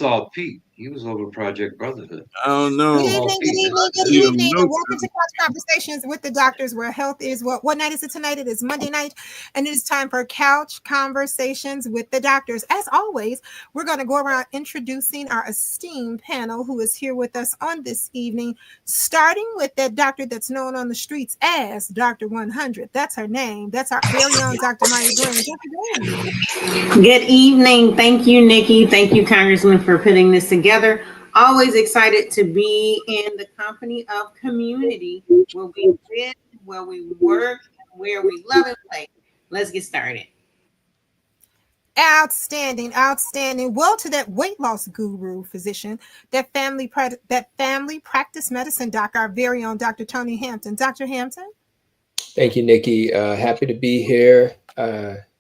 all Pete. He was over Project Brotherhood. I don't Good know. evening, All good Pete. evening, good See them evening, and notes. welcome to Couch Conversations with the Doctors, where health is what night is it tonight? It is Monday night, and it is time for Couch Conversations with the Doctors. As always, we're going to go around introducing our esteemed panel who is here with us on this evening, starting with that doctor that's known on the streets as Dr. 100. That's her name. That's our very own Dr. Maya Green. Dr. Green. Good evening. Thank you, Nikki. Thank you, Congressman, for putting this together. Always excited to be in the company of community where we live, where we work, where we love and play. Let's get started. Outstanding, outstanding. Well, to that weight loss guru physician, that family practice medicine doc, our very own Dr. Tony Hampton. Dr. Hampton. Thank you, Nikki. Happy to be here.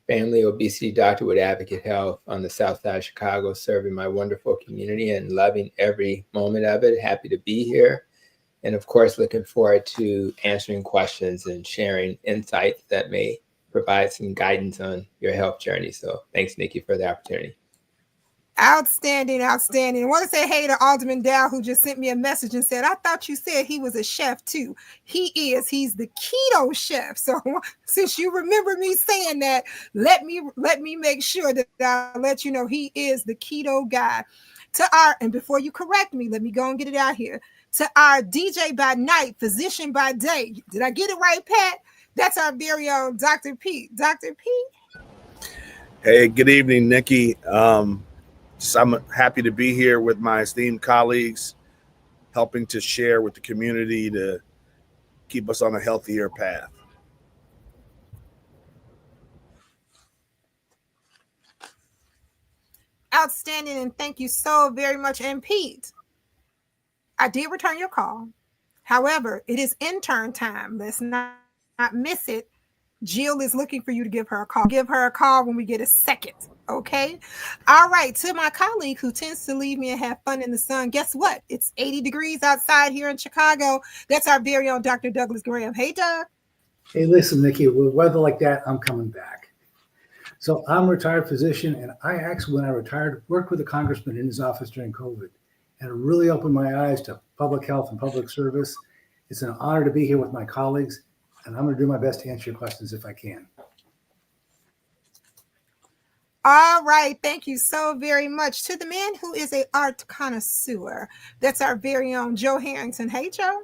Family obesity doctor with Advocate Health on the south side of Chicago, serving my wonderful community and loving every moment of it. Happy to be here. And of course, looking forward to answering questions and sharing insights that may provide some guidance on your health journey. So thanks, Nikki, for the opportunity. Outstanding, outstanding. I want to say hey to Alderman Dow, who just sent me a message and said, I thought you said he was a chef too. He is. He's the keto chef. So since you remember me saying that, let me make sure that I let you know he is the keto guy. And before you correct me, let me go and get it out here. To our DJ by night, physician by day. Did I get it right, Pat? That's our very own Dr. Pete. Dr. Pete. Hey, good evening, Nikki. I'm happy to be here with my esteemed colleagues, helping to share with the community to keep us on a healthier path. Outstanding, and thank you so very much. And Pete, I did return your call. However, it is intern time. Let's not miss it. Jill is looking for you to give her a call. Give her a call when we get a second. Okay. All right. To my colleague who tends to leave me and have fun in the sun, guess what? It's 80 degrees outside here in Chicago. That's our very own Dr. Douglas Graham. Hey, Doug. Hey, listen, Nikki, with weather like that, I'm coming back. So I'm a retired physician, and I actually, when I retired, worked with a congressman in his office during COVID, and it really opened my eyes to public health and public service. It's an honor to be here with my colleagues, and I'm going to do my best to answer your questions if I can. All right. Thank you so very much. To the man who is an art connoisseur, that's our very own Joe Harrington. Hey, Joe.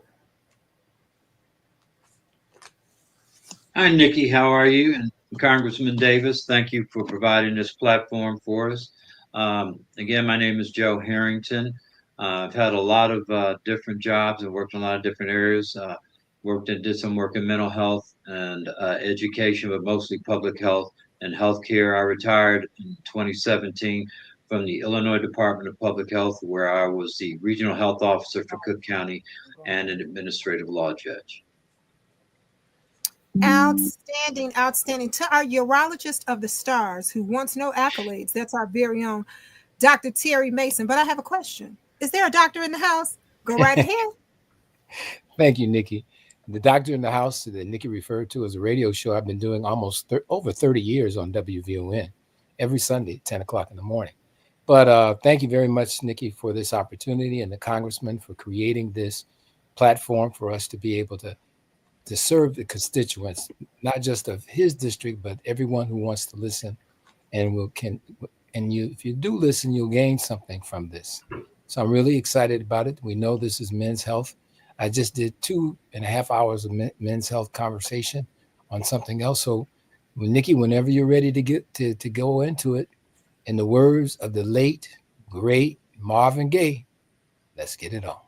Hi, Nikki. How are you? And Congressman Davis, thank you for providing this platform for us. Again, my name is Joe Harrington. I've had a lot of different jobs and worked in a lot of different areas. Did some work in mental health and education, but mostly public health and healthcare. I retired in 2017 from the Illinois Department of Public Health, where I was the regional health officer for Cook County and an administrative law judge. Outstanding, outstanding. To our urologist of the stars who wants no accolades, that's our very own Dr. Terry Mason. But I have a question. Is there a doctor in the house? Go right ahead. Thank you, Nikki. The Doctor in the House that Nikki referred to as a radio show I've been doing almost over 30 years on WVON every Sunday, 10 o'clock in the morning. But thank you very much, Nikki, for this opportunity, and the Congressman for creating this platform for us to be able to serve the constituents, not just of his district, but everyone who wants to listen. And if you do listen, you'll gain something from this. So I'm really excited about it. We know this is men's health. I just did 2.5 hours of men's health conversation on something else. So, Nikki, whenever you're ready to get to go into it, in the words of the late, great Marvin Gaye, let's get it on.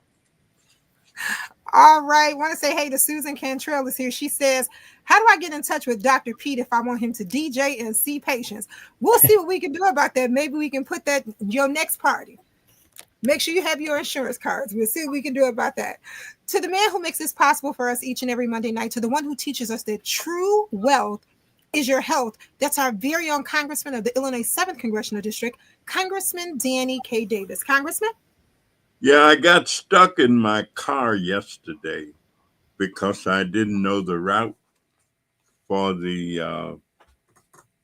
All right. I want to say hey to Susan Cantrell is here. She says, how do I get in touch with Dr. Pete if I want him to DJ and see patients? We'll see what we can do about that. Maybe we can put that your next party. Make sure you have your insurance cards. We'll see what we can do about that. To the man who makes this possible for us each and every Monday night, to the one who teaches us that true wealth is your health, that's our very own Congressman of the Illinois 7th Congressional District, Congressman Danny K. Davis. Congressman? Yeah, I got stuck in my car yesterday because I didn't know the route for the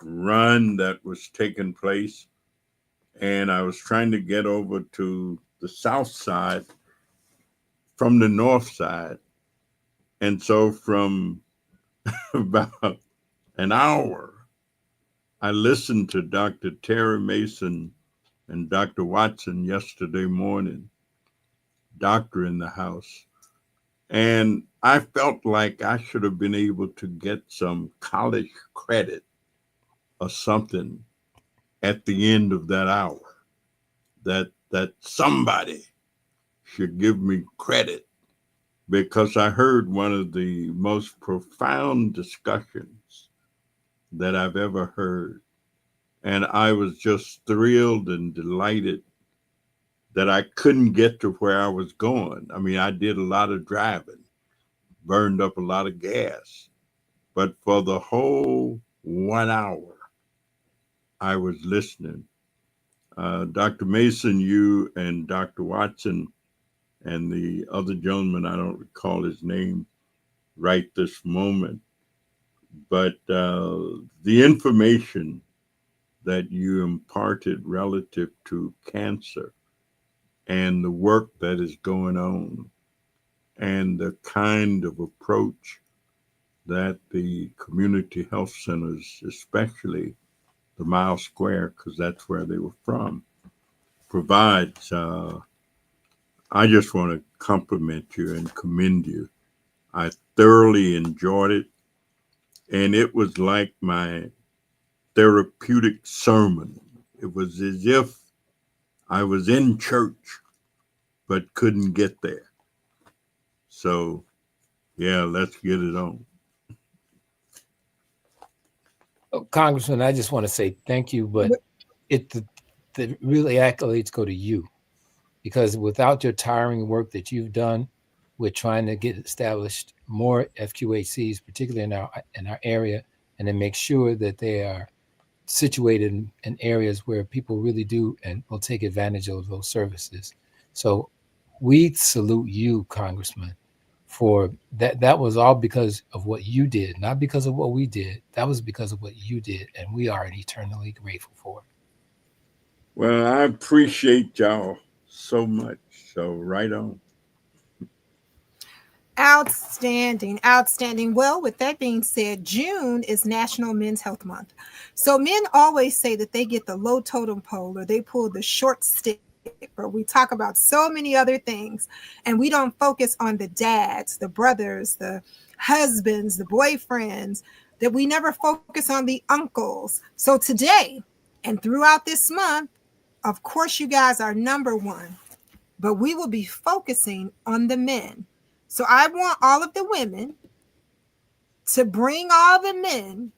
run that was taking place. and I was trying to get over to the south side from the north side. And so from about an hour, I listened to Dr. Terry Mason and Dr. Watson yesterday morning, Doctor in the House. And I felt like I should have been able to get some college credit or something at the end of that hour. That somebody should give me credit, because I heard one of the most profound discussions that I've ever heard. And I was just thrilled and delighted that I couldn't get to where I was going. I mean, I did a lot of driving, burned up a lot of gas, but for the whole 1 hour, I was listening. Dr. Mason, you and Dr. Watson and the other gentleman, I don't recall his name right this moment, but the information that you imparted relative to cancer and the work that is going on and the kind of approach that the community health centers, especially the Mile Square, because that's where they were from, provides. I just want to compliment you and commend you. I thoroughly enjoyed it, and it was like my therapeutic sermon. It was as if I was in church but couldn't get there. So, yeah, let's get it on. Oh, Congressman, I just want to say thank you, but the really accolades go to you, because without your tiring work that you've done with trying to get established more FQHCs, particularly in our area, and then make sure that they are situated in areas where people really do and will take advantage of those services. So we salute you, Congressman, for that. That was all because of what you did, not because of what we did. That was because of what you did, and we are eternally grateful for it. Well, I appreciate y'all so much. So right on. Outstanding, outstanding. Well, with that being said, June is National Men's Health Month. So men always say that they get the low totem pole or they pull the short stick, or we talk about so many other things, and we don't focus on the dads, the brothers, the husbands, the boyfriends, that we never focus on the uncles. So today and throughout this month, of course, you guys are number one, but we will be focusing on the men. So I want all of the women to bring all the men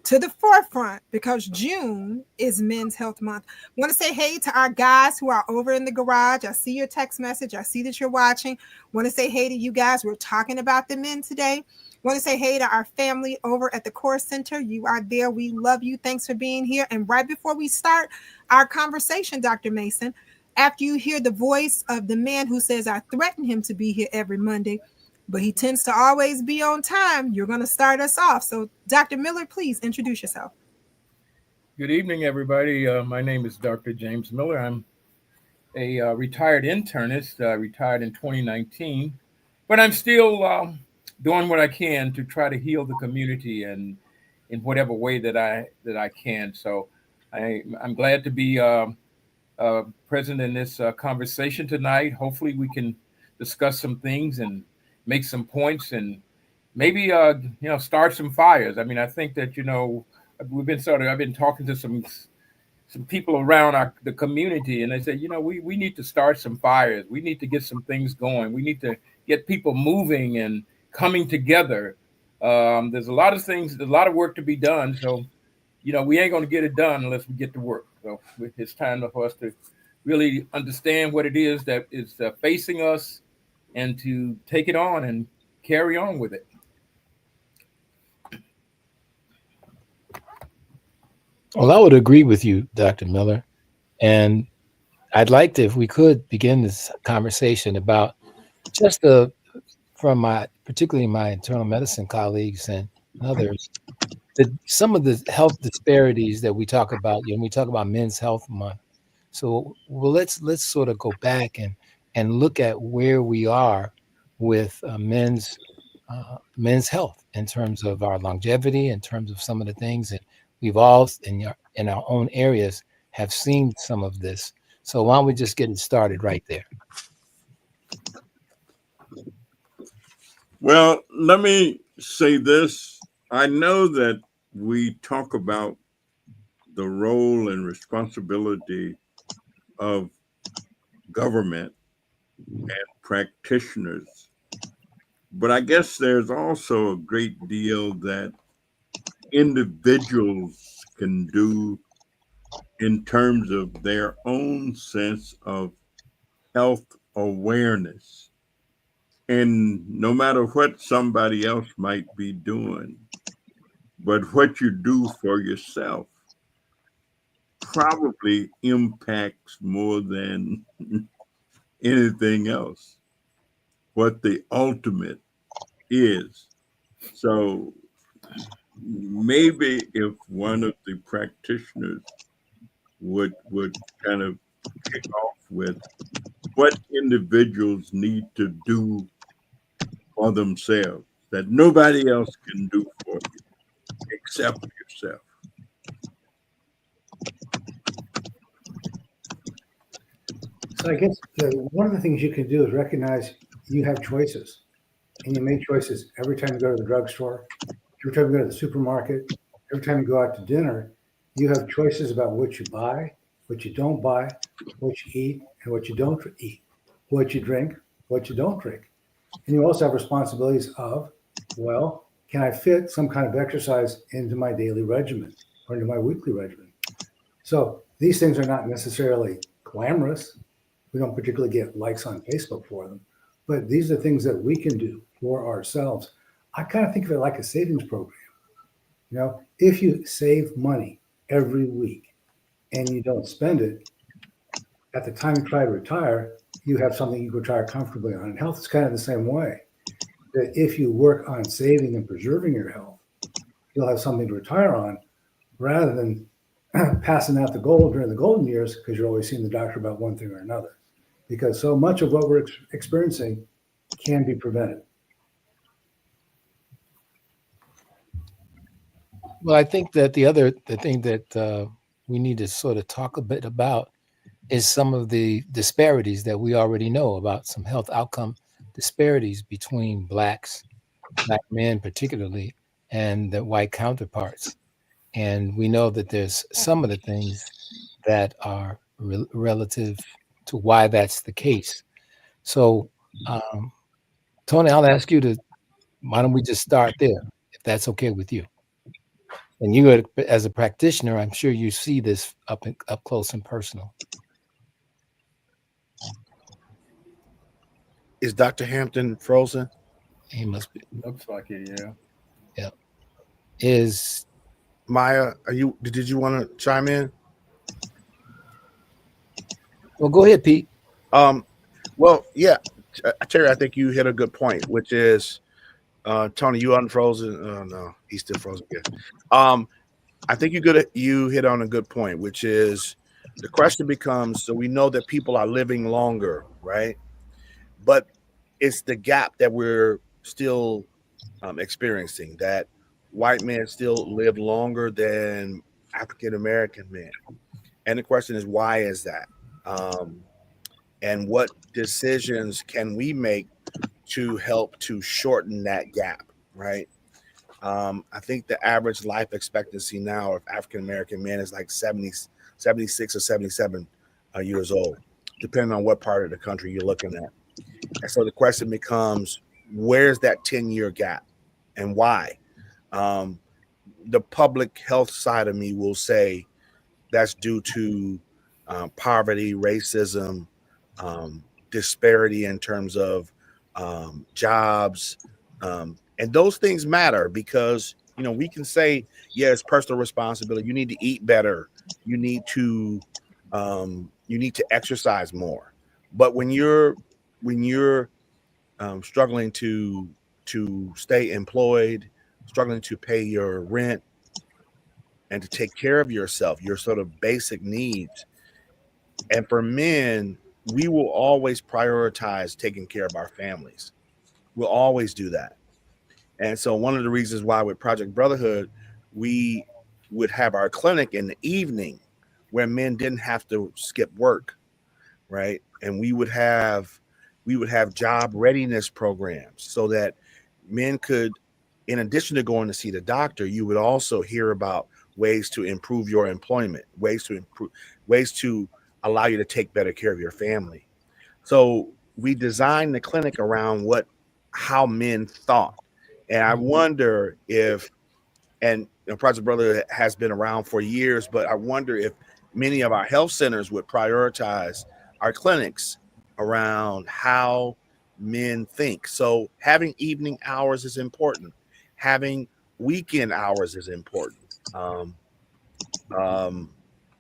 to the forefront, because June is Men's Health Month. I want to say hey to our guys who are over in the garage. I see your text message. I see that you're watching. I want to say hey to you guys. We're talking about the men today. I want to say hey to our family over at the Core Center. You are there. We love you. Thanks for being here. And right before we start our conversation, Dr. Mason, after you hear the voice of the man who says I threaten him to be here every Monday, but he tends to always be on time, you're going to start us off. So, Dr. Miller, please introduce yourself. Good evening, everybody. My name is Dr. James Miller. I'm a retired internist, retired in 2019, but I'm still doing what I can to try to heal the community and in whatever way that I can. So I'm glad to be present in this conversation tonight. Hopefully we can discuss some things and make some points and maybe start some fires. I mean, I think that I've been talking to some people around the community, and they said, we need to start some fires. We need to get some things going. We need to get people moving and coming together. There's a lot of work to be done. So, we ain't going to get it done unless we get to work. So it's time for us to really understand what it is that is facing us and to take it on and carry on with it. Well, I would agree with you, Dr. Miller. And I'd like to, if we could, begin this conversation about just particularly my internal medicine colleagues and others, some of the health disparities that we talk about, when we talk about Men's Health Month. So, well, let's sort of go back and look at where we are with men's health in terms of our longevity, in terms of some of the things that we've all in our own areas have seen some of this. So why don't we just get it started right there? Well, let me say this. I know that we talk about the role and responsibility of government and practitioners, but I guess there's also a great deal that individuals can do in terms of their own sense of health awareness. And no matter what somebody else might be doing, but what you do for yourself probably impacts more than anything else what the ultimate is. So maybe if one of the practitioners would kind of kick off with what individuals need to do for themselves that nobody else can do for you except yourself. So I guess one of the things you can do is recognize you have choices, and you make choices every time you go to the drugstore, every time you go to the supermarket, every time you go out to dinner. You have choices about what you buy, what you don't buy, what you eat, and what you don't eat, what you drink, what you don't drink. And you also have responsibilities of, well, can I fit some kind of exercise into my daily regimen or into my weekly regimen? So these things are not necessarily glamorous. We don't particularly get likes on Facebook for them, but these are things that we can do for ourselves. I kind of think of it like a savings program. You know, if you save money every week and you don't spend it, at the time you try to retire, you have something you can retire comfortably on. And health is kind of the same way. That if you work on saving and preserving your health, you'll have something to retire on rather than passing out the gold during the golden years because you're always seeing the doctor about one thing or another. Because so much of what we're experiencing can be prevented. Well, I think that the thing that we need to sort of talk a bit about is some of the disparities that we already know about, some health outcome disparities between black men particularly, and the white counterparts. And we know that there's some of the things that are relative to why that's the case. So, Tony, I'll ask you to, why don't we just start there, if that's okay with you? And you, as a practitioner, I'm sure you see this up close and personal. Is Dr. Hampton frozen? He must be. Looks like it, yeah. Yeah. Is Maya, did you want to chime in? Well, go ahead, Pete. Well, yeah, Terry, I think you hit a good point, which is Tony, you unfrozen. Oh no, he's still frozen again. I think you hit on a good point, which is the question becomes: so we know that people are living longer, right? But it's the gap that we're still experiencing. That white men still live longer than African American men, and the question is, why is that? And what decisions can we make to help to shorten that gap, right? I think the average life expectancy now of African American men is like 76 or 77 years old, depending on what part of the country you're looking at. And so the question becomes, where's that 10-year gap and why? The public health side of me will say that's due to poverty, racism, disparity in terms of jobs. And those things matter because, we can say, yeah, it's personal responsibility. You need to eat better. You need to exercise more. But when you're struggling to stay employed, struggling to pay your rent, and to take care of yourself, your sort of basic needs. And for men, we will always prioritize taking care of our families. We'll always do that. And so one of the reasons why with Project Brotherhood, we would have our clinic in the evening where men didn't have to skip work, right? And we would have job readiness programs so that men could, in addition to going to see the doctor, you would also hear about ways to improve your employment, ways to allow you to take better care of your family. So we designed the clinic around how men thought. And I wonder if, and Project Brother has been around for years, but I wonder if many of our health centers would prioritize our clinics around how men think. So having evening hours is important. Having weekend hours is important.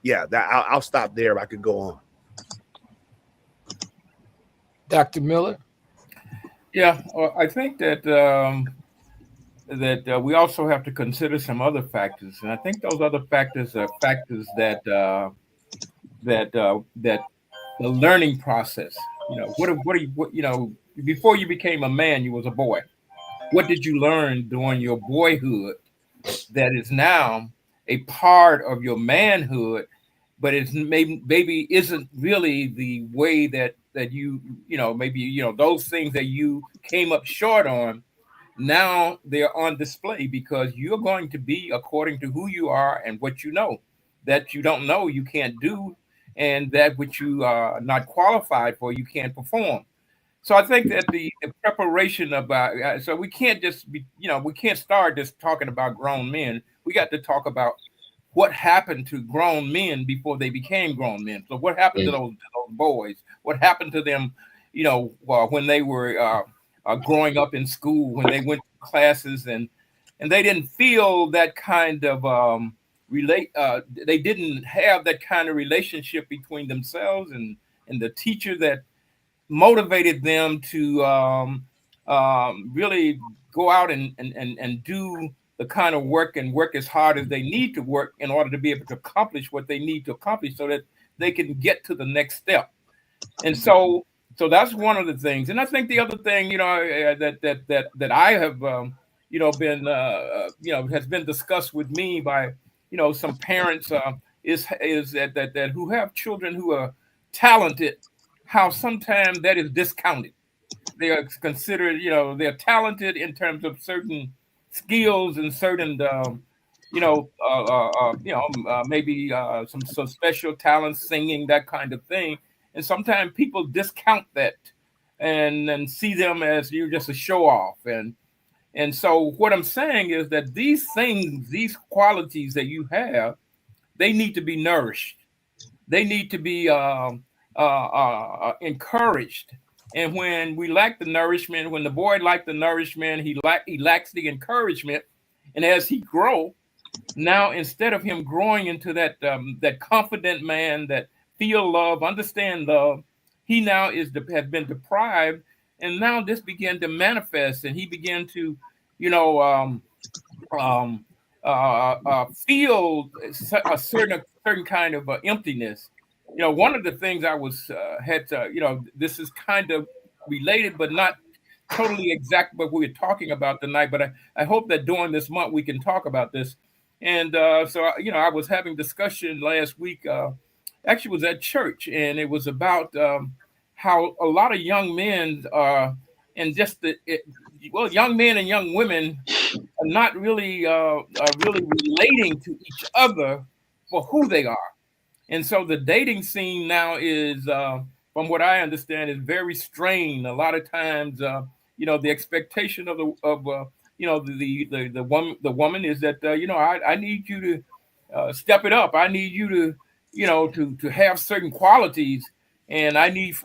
Yeah, I'll stop there. I could go on. Dr. Miller? Yeah, well, I think that we also have to consider some other factors, and I think those other factors are factors that the learning process. What are you before you became a man, you was a boy. What did you learn during your boyhood that is now a part of your manhood, but it's maybe isn't really the way that maybe those things that you came up short on. Now they're on display because you're going to be according to who you are and what you know. That you don't know, you can't do, and that which you are not qualified for, you can't perform. So I think that the preparation about so we can't just be we can't start just talking about grown men. We got to talk about what happened to grown men before they became grown men. So what happened to those boys? What happened to them? When they were growing up in school, when they went to classes and they didn't feel that kind of relate. They didn't have that kind of relationship between themselves and the teacher that motivated them to really go out and do the kind of work and work as hard as they need to work in order to be able to accomplish what they need to accomplish so that they can get to the next step. And so that's one of the things. And I think the other thing, that I have, been, has been discussed with me by, some parents is that who have children who are talented, how sometimes that is discounted. They are considered, they're talented in terms of certain skills and certain, maybe some special talents, singing, that kind of thing. And sometimes people discount that and see them as you're just a show off. And so what I'm saying is that these things, these qualities that you have, they need to be nourished. They need to be encouraged. And when we lack the nourishment, when the boy lacked the nourishment, he lacks the encouragement. And as he grow, now instead of him growing into that confident man that feel love, understand love, he now has been deprived, and now this began to manifest, and he began to, you know, um, feel a certain kind of emptiness. One of the things I was had to, this is kind of related, but not totally exact what we were talking about tonight. But I hope that during this month we can talk about this. And so, I was having discussion last week. Actually, was at church, and it was about how a lot of young men and just young men and young women are not really really relating to each other for who they are. And so the dating scene now is, from what I understand, is very strained. A lot of times, the expectation of the woman is that I need you to step it up. I need you to to have certain qualities, and I need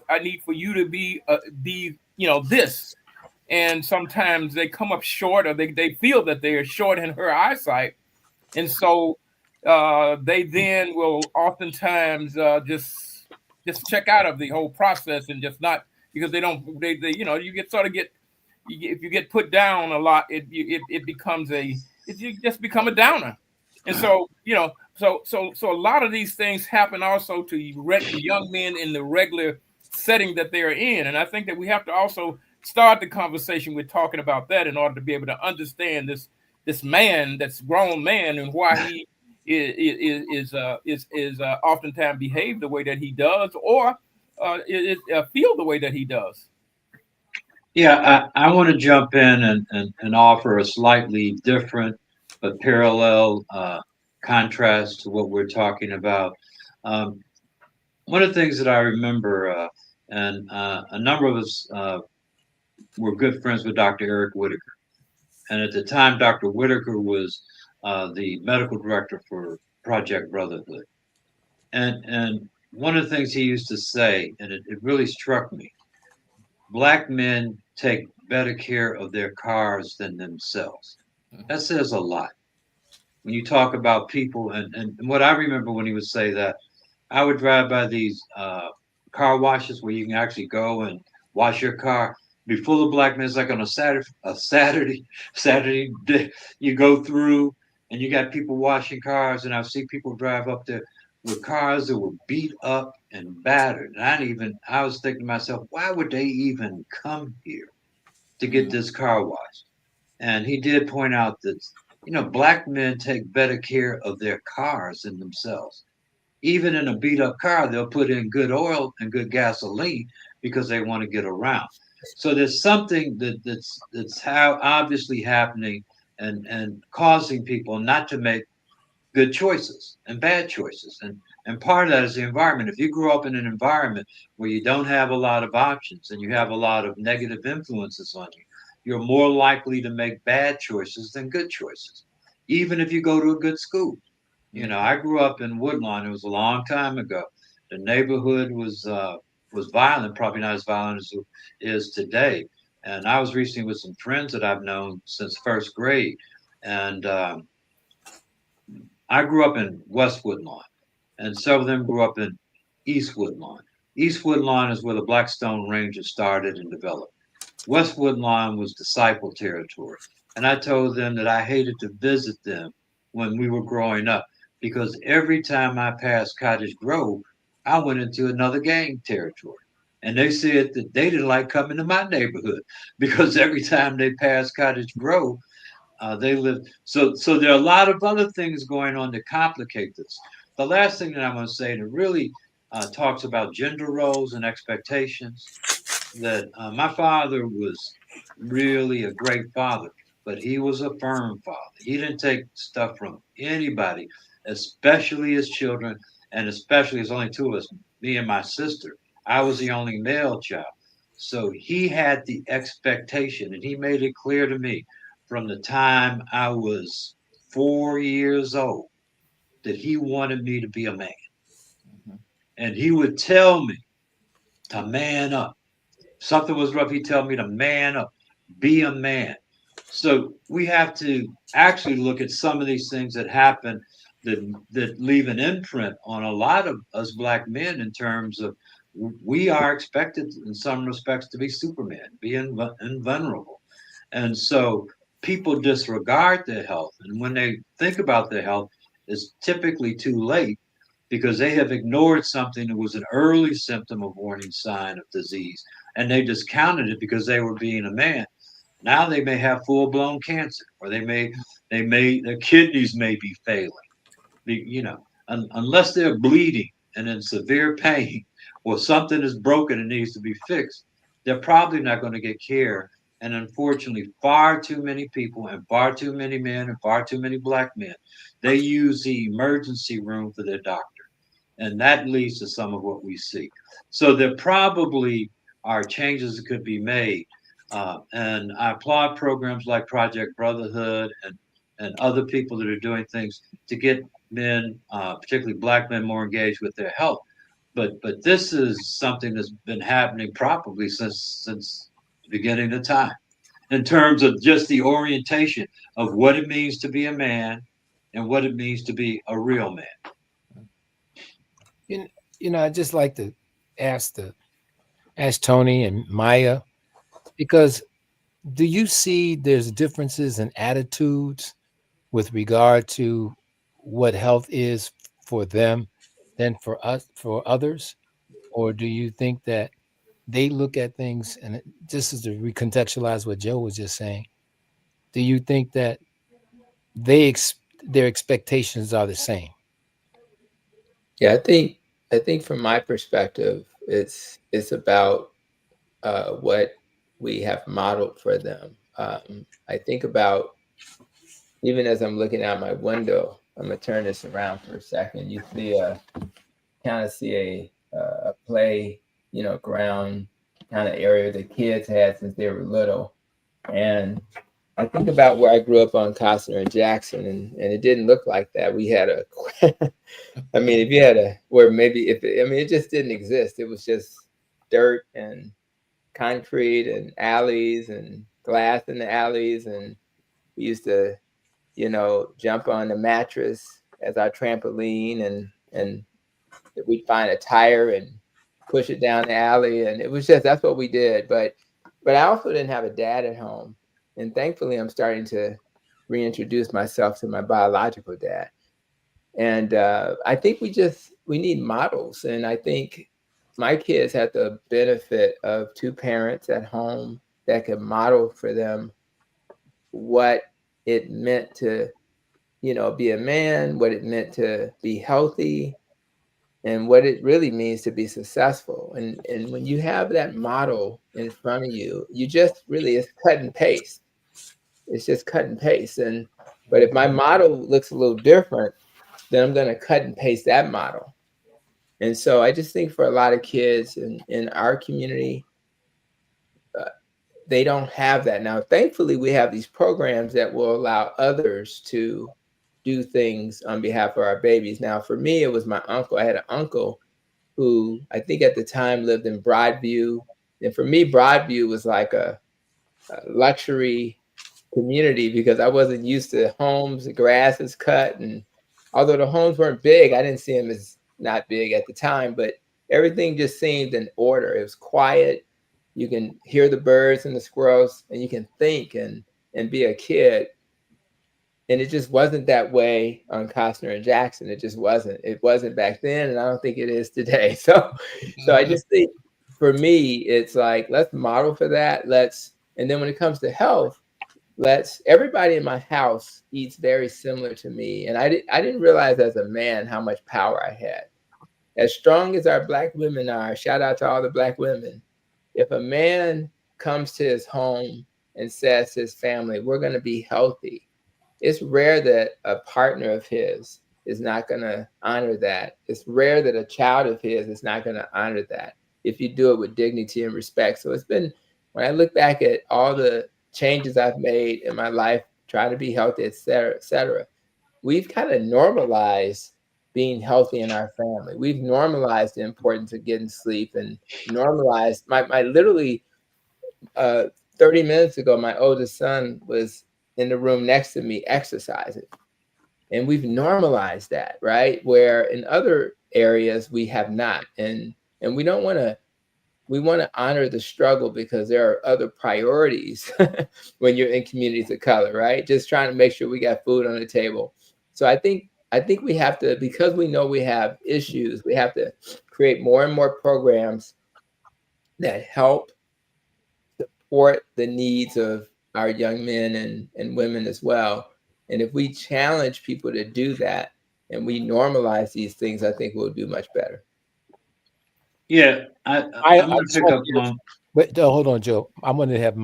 for you to be this. And sometimes they come up short, or they feel that they are short in her eyesight, and so they then will oftentimes just check out of the whole process and just not, because they don't they you get sort of get if you get put down a lot, it becomes you just become a downer. And so, so a lot of these things happen also to young men in the regular setting that they're in. And I think that we have to also start the conversation with talking about that in order to be able to understand this man, that's grown man, and why he is oftentimes behave the way that he does, or feel the way that he does. Yeah, I want to jump in and offer a slightly different but parallel contrast to what we're talking about. Um, One of the things that I remember, and a number of us were good friends with Dr. Eric Whitaker. And at the time, Dr. Whitaker was the medical director for Project Brotherhood. And one of the things he used to say, and it really struck me, Black men take better care of their cars than themselves. That says a lot. When you talk about people, and what I remember when he would say that, I would drive by these car washes where you can actually go and wash your car. Be full of black men. It's like on Saturday day, you go through and you got people washing cars, and I see people drive up there with cars that were beat up and battered. And I was thinking to myself, why would they even come here to get this car washed? And he did point out that, black men take better care of their cars than themselves. Even in a beat up car, they'll put in good oil and good gasoline because they want to get around. So there's something that's how obviously happening and causing people not to make good choices and bad choices. And part of that is the environment. If you grow up in an environment where you don't have a lot of options and you have a lot of negative influences on you, you're more likely to make bad choices than good choices, even if you go to a good school. I grew up in Woodlawn. It was a long time ago. The neighborhood was violent, probably not as violent as it is today. And I was recently with some friends that I've known since first grade, and I grew up in West Woodlawn, and several of them grew up in East Woodlawn. East Woodlawn is where the Blackstone Rangers started and developed. West Woodlawn was disciple territory, and I told them that I hated to visit them when we were growing up because every time I passed Cottage Grove, I went into another gang territory. And they said that they didn't like coming to my neighborhood because every time they passed Cottage Grove, they lived. So there are a lot of other things going on that complicate this. The last thing that I'm going to say that really talks about gender roles and expectations. That my father was really a great father, but he was a firm father. He didn't take stuff from anybody, especially his children, and especially there's only two of us, me and my sister. I was the only male child. So he had the expectation, and he made it clear to me from the time I was 4 years old that he wanted me to be a man. And he would tell me to man up. Something was rough, he'd tell me to man up, be a man. So we have to actually look at some of these things that happen that leave an imprint on a lot of us black men in terms of we are expected in some respects to be Superman, be invulnerable. And so people disregard their health. And when they think about their health, it's typically too late because they have ignored something that was an early symptom of warning sign of disease and they discounted it because they were being a man. Now they may have full blown cancer, or their kidneys may be failing. Unless they're bleeding and in severe pain, or something is broken and needs to be fixed, they're probably not going to get care. And unfortunately, far too many people and far too many men and far too many black men, they use the emergency room for their doctor. And that leads to some of what we see. So there probably are changes that could be made. And I applaud programs like Project Brotherhood and other people that are doing things to get men, particularly black men, more engaged with their health. But this is something that's been happening probably since the beginning of time, in terms of just the orientation of what it means to be a man and what it means to be a real man. I'd just like to ask Tony and Maya, because do you see there's differences in attitudes with regard to what health is for them than for us, for others? Or do you think that they look at things, and just as to recontextualize what Joe was just saying, do you think that their expectations are the same? Yeah, I think from my perspective, it's about what we have modeled for them. I think about, even as I'm looking out my window, I'm gonna turn this around for a second. You see kind of see a play, ground kind of area the kids had since they were little, and I think about where I grew up on Costner and Jackson, and it didn't look like that. We had a, I mean, if you had a, where maybe if it, I mean, it just didn't exist. It was just dirt and concrete and alleys and glass in the alleys, and we used to, jump on the mattress as our trampoline, and we'd find a tire and push it down the alley, and it was just that's what we did. But I also didn't have a dad at home, and thankfully I'm starting to reintroduce myself to my biological dad. And I think we need models, and I think my kids had the benefit of two parents at home that could model for them what it meant to be a man, what it meant to be healthy, and what it really means to be successful. And when you have that model in front of you, you just really, it's cut and paste. It's just cut and paste. And but if my model looks a little different, then I'm going to cut and paste that model. And so I just think for a lot of kids in our community, they don't have that. Now, thankfully, we have these programs that will allow others to do things on behalf of our babies. Now, for me, it was my uncle. I had an uncle who I think at the time lived in Broadview. And for me, Broadview was like a luxury community because I wasn't used to homes, the grass is cut. And although the homes weren't big, I didn't see them as not big at the time, but everything just seemed in order. It was quiet. You can hear the birds and the squirrels, and you can think and be a kid. And it just wasn't that way on Costner and Jackson. It just wasn't. It wasn't back then, and I don't think it is today. So I just think for me, it's like, let's model for that. And then when it comes to health, everybody in my house eats very similar to me. And I didn't realize as a man how much power I had. As strong as our Black women are, shout out to all the Black women. If a man comes to his home and says to his family, we're going to be healthy, it's rare that a partner of his is not going to honor that. It's rare that a child of his is not going to honor that if you do it with dignity and respect. So it's been, when I look back at all the changes I've made in my life, trying to be healthy, et cetera, we've kind of normalized being healthy in our family. We've normalized the importance of getting sleep and normalized my literally 30 minutes ago, my oldest son was in the room next to me exercising. And we've normalized that, right? Where in other areas we have not. And we don't want to, we want to honor the struggle because there are other priorities when you're in communities of color, right? Just trying to make sure we got food on the table. So I think we have to, because we know we have issues, we have to create more and more programs that help support the needs of our young men and women as well. And if we challenge people to do that and we normalize these things, I think we'll do much better. Yeah, I'm going to pick up on. But hold on, Joe. I'm going to have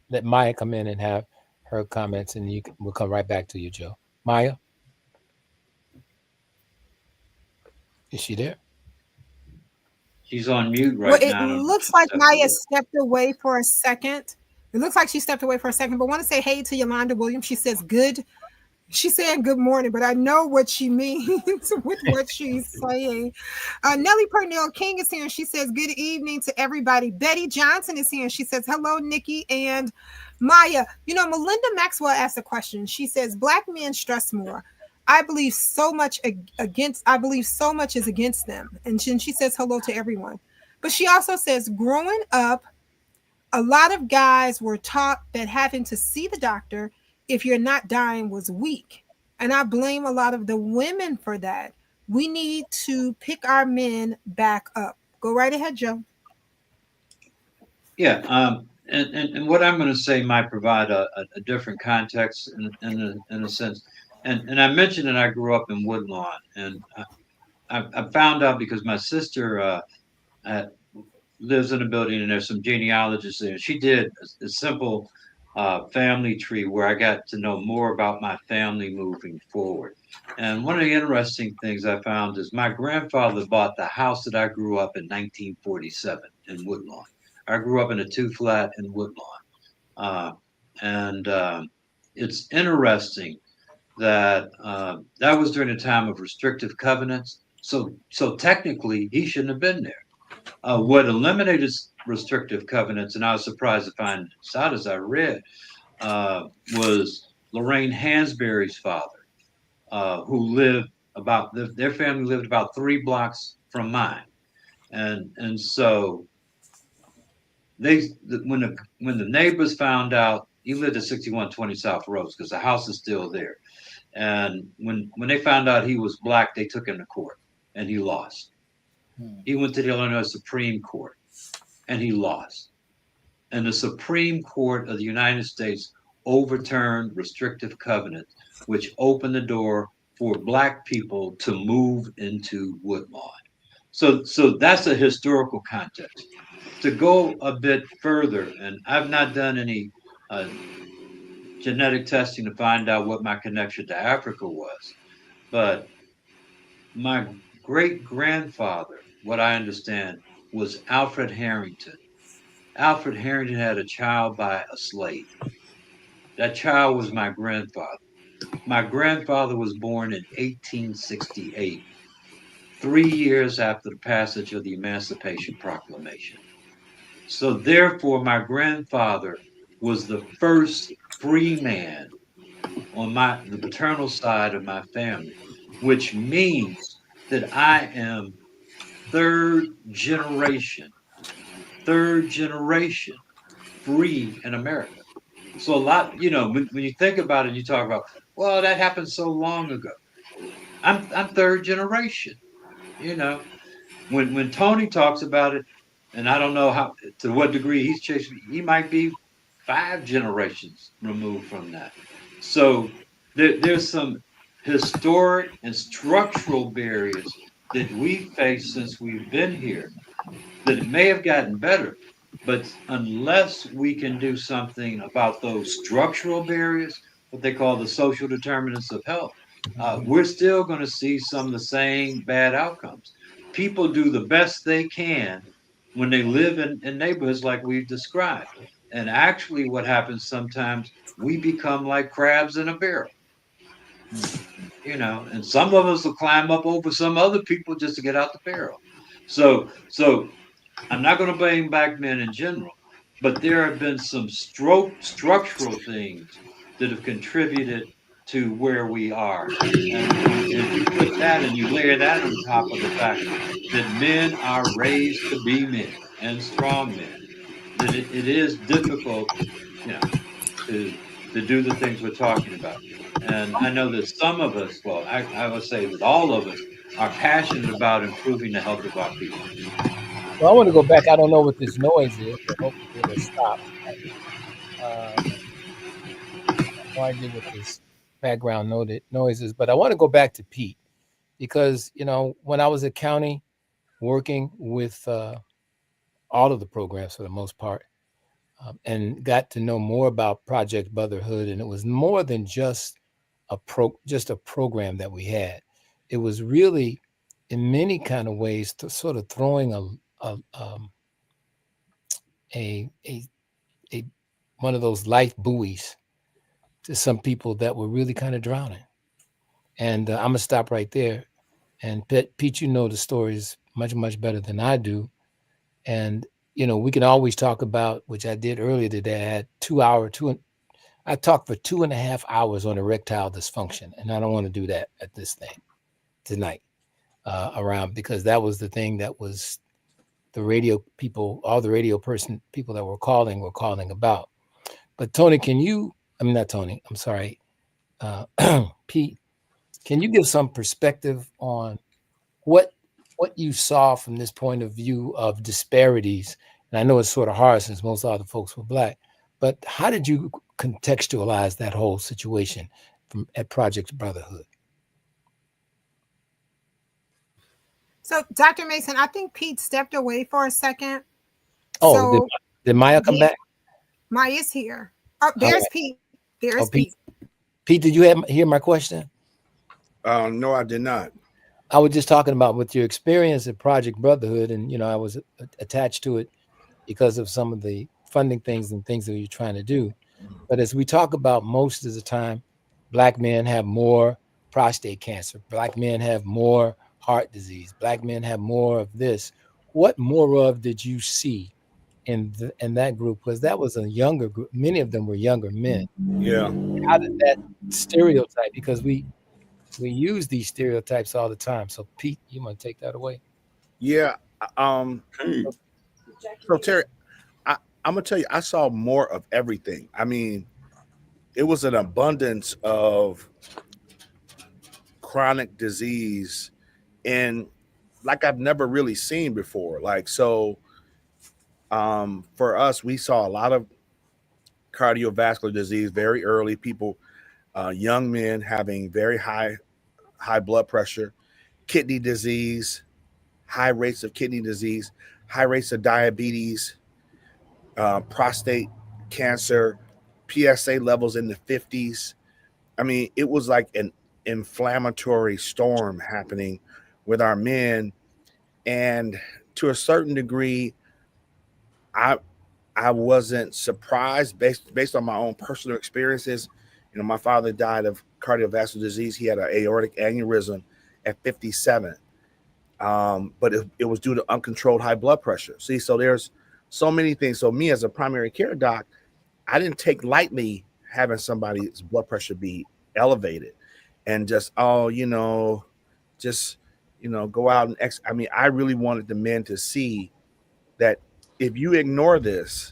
let Maya come in and have her comments, and we'll come right back to you, Joe. Maya, is she there? She's on mute right now. Well, it looks like Maya stepped away for a second. It looks like she stepped away for a second, but I want to say hey to Yolanda Williams. She says good. She's saying good morning, but I know what she means with what she's saying. Nellie Purnell King is here, and she says good evening to everybody. Betty Johnson is here, and she says hello, Nikki and Maya. You know, Melinda Maxwell asked a question. She says Black men stress more. I believe so much is against them. And she says hello to everyone. But she also says growing up, a lot of guys were taught that having to see the doctor if you're not dying was weak. And I blame a lot of the women for that. We need to pick our men back up. Go right ahead, Joe. Yeah, and what I'm going to say might provide a different context in a sense. And I mentioned that I grew up in Woodlawn, and I found out because my sister uh, lives in a building, and there's some genealogists there. She did a simple family tree where I got to know more about my family moving forward. And one of the interesting things I found is my grandfather bought the house that I grew up in 1947 in Woodlawn. I grew up in a two flat in Woodlawn. Uh, and it's interesting that that was during the time of restrictive covenants. So technically, he shouldn't have been there. What eliminated restrictive covenants, and I was surprised to find this out as I read, was Lorraine Hansberry's father, who lived their family lived about 3 blocks from mine, and so when the neighbors found out he lived at 6120 South Rose because the house is still there, and when they found out he was black, they took him to court, and he lost. He went to the Illinois Supreme Court, and he lost. And the Supreme Court of the United States overturned restrictive covenants, which opened the door for black people to move into Woodlawn. So that's a historical context. To go a bit further, and I've not done any genetic testing to find out what my connection to Africa was, but my great grandfather, what I understand, was Alfred Harrington. Alfred Harrington had a child by a slave. That child was my grandfather. My grandfather was born in 1868, 3 years after the passage of the Emancipation Proclamation. So, therefore, my grandfather was the first free man on the paternal side of my family, which means that I am third generation, third generation free in America. So a lot, when you think about it, you talk about, well, that happened so long ago. I'm third generation. You know, when Tony talks about it, and I don't know how to what degree he's chasing, he might be 5 generations removed from that. So there's some historic and structural barriers that we face since we've been here that it may have gotten better, but unless we can do something about those structural barriers, what they call the social determinants of health, we're still going to see some of the same bad outcomes. People do the best they can when they live in neighborhoods like we've described. And actually, what happens sometimes, we become like crabs in a barrel, and some of us will climb up over some other people just to get out the barrel. So I'm not going to blame black men in general, but there have been some structural things that have contributed to where we are. And if you put that and you layer that on top of the fact that men are raised to be men and strong men, that it is difficult, you know, to do the things we're talking about. And I know that some of us, well, I would say that all of us are passionate about improving the health of our people. Well, I want to go back. I don't know what this noise is, but hopefully it'll stop. No idea what this background noise is, but I want to go back to Pete because, when I was at county working with all of the programs for the most part, and got to know more about Project Brotherhood, and it was more than just a program that we had. It was really, in many kind of ways, to sort of throwing a one of those life buoys to some people that were really kind of drowning. And I'm gonna stop right there. And Pete, you know the stories much, much better than I do. And we can always talk about, which I did earlier today. I had I talked for 2.5 hours on erectile dysfunction, and I don't want to do that at this thing tonight around, because that was the thing that was the radio people, all the radio people that were calling about. But Tony, not Tony, I'm sorry, Pete, Can you give some perspective on what you saw from this point of view of disparities? And I know it's sort of hard since most other folks were Black, but how did you contextualize that whole situation from at Project Brotherhood? So, Dr. Mason, I think Pete stepped away for a second. Oh, So, did Maya come back? Maya's here. Oh, there's right. Pete. There's Pete. Pete, did you hear my question? No, I did not. I was just talking about with your experience at Project Brotherhood, and I was attached to it because of some of the funding things and things that you're trying to do. But as we talk about, most of the time, Black men have more prostate cancer. Black men have more heart disease. Black men have more of this. What more of did you see in that group? Because that was a younger group. Many of them were younger men. Yeah. How did that stereotype? Because we use these stereotypes all the time. So Pete, you want to take that away? Yeah. Hey, So Terry, I'm gonna tell you, I saw more of everything. I mean, it was an abundance of chronic disease and like I've never really seen before. Like so, for us, we saw a lot of cardiovascular disease very early. People, young men having very high blood pressure, kidney disease, high rates of kidney disease, high rates of diabetes, prostate cancer, PSA levels in the 50s. I mean, it was like an inflammatory storm happening with our men. And to a certain degree, I I wasn't surprised based on my own personal experiences. My father died of cardiovascular disease. He had an aortic aneurysm at 57. But it was due to uncontrolled high blood pressure. See, so there's so many things. So me as a primary care doc, I didn't take lightly having somebody's blood pressure be elevated and just, just, go out and I mean, I really wanted the men to see that if you ignore this,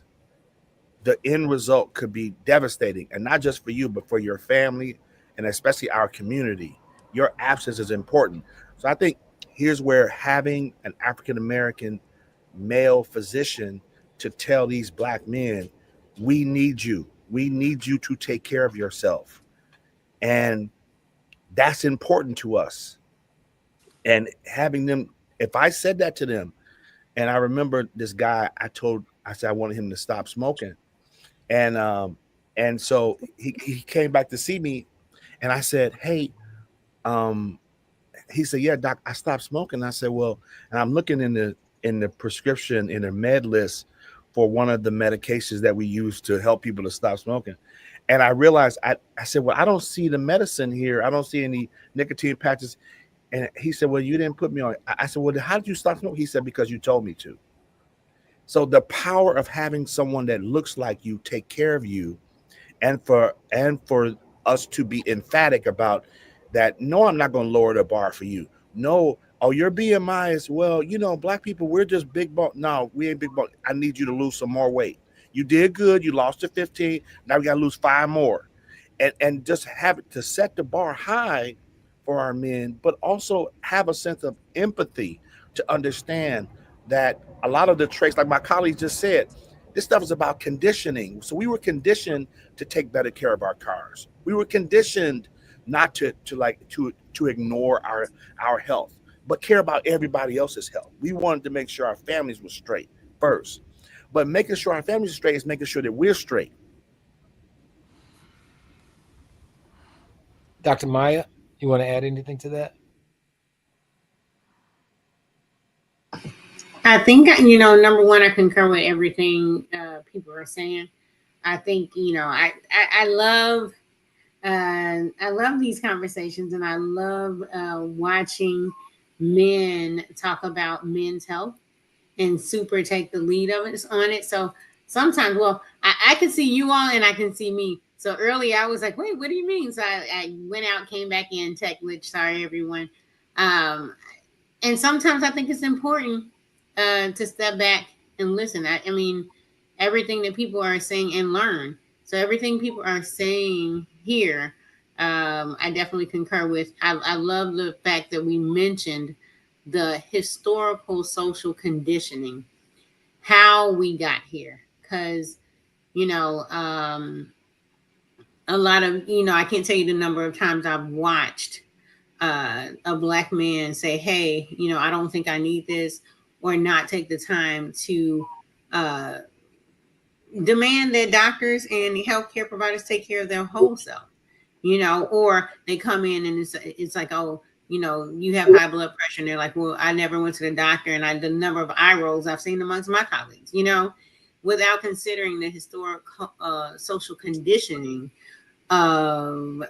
the end result could be devastating, and not just for you, but for your family and especially our community. Your absence is important. So I think here's where having an African American male physician to tell these Black men, we need you. We need you to take care of yourself. And that's important to us. And having them, if I said that to them, and I remember this guy, I said I wanted him to stop smoking. And so he came back to see me, and I said, hey, um, he said, yeah, doc, I stopped smoking. I said, well, and I'm looking in the prescription in the med list for one of the medications that we use to help people to stop smoking. And I realized I said, well, I don't see the medicine here. I don't see any nicotine patches. And he said, well, you didn't put me on. I said, well, how did you stop smoking? He said, because you told me to. So the power of having someone that looks like you take care of you, and for us to be emphatic about that. No, I'm not going to lower the bar for you. No, oh, your BMI is, well, Black people, we're just big bone. No, we ain't big bone. I need you to lose some more weight. You did good. You lost to 15. Now we got to lose 5 more. And just have it to set the bar high for our men, but also have a sense of empathy to understand that a lot of the traits, like my colleague just said, this stuff is about conditioning. So we were conditioned to take better care of our cars. We were conditioned not to ignore our health, but care about everybody else's health. We wanted to make sure our families were straight first. But making sure our families are straight is making sure that we're straight. Dr. Maya, you want to add anything to that? I think, number one, I concur with everything people are saying. I think, I love these conversations, and I love watching men talk about men's health and super take the lead of it on it. So sometimes, well, I can see you all and I can see me. So early I was like, wait, what do you mean? So I went out, came back in, tech glitch, sorry everyone. And sometimes I think it's important to step back and listen. I mean, everything that people are saying and learn. So everything people are saying here, I definitely concur with. I love the fact that we mentioned the historical social conditioning, how we got here, because you know, a lot of I can't tell you the number of times I've watched a black man say, "Hey, I don't think I need this," or not take the time to uh, demand that doctors and the healthcare providers take care of their whole self. Or they come in and it's like, oh, you have high blood pressure, and they're like, well, I never went to the doctor, and the number of eye rolls I've seen amongst my colleagues, without considering the historic social conditioning of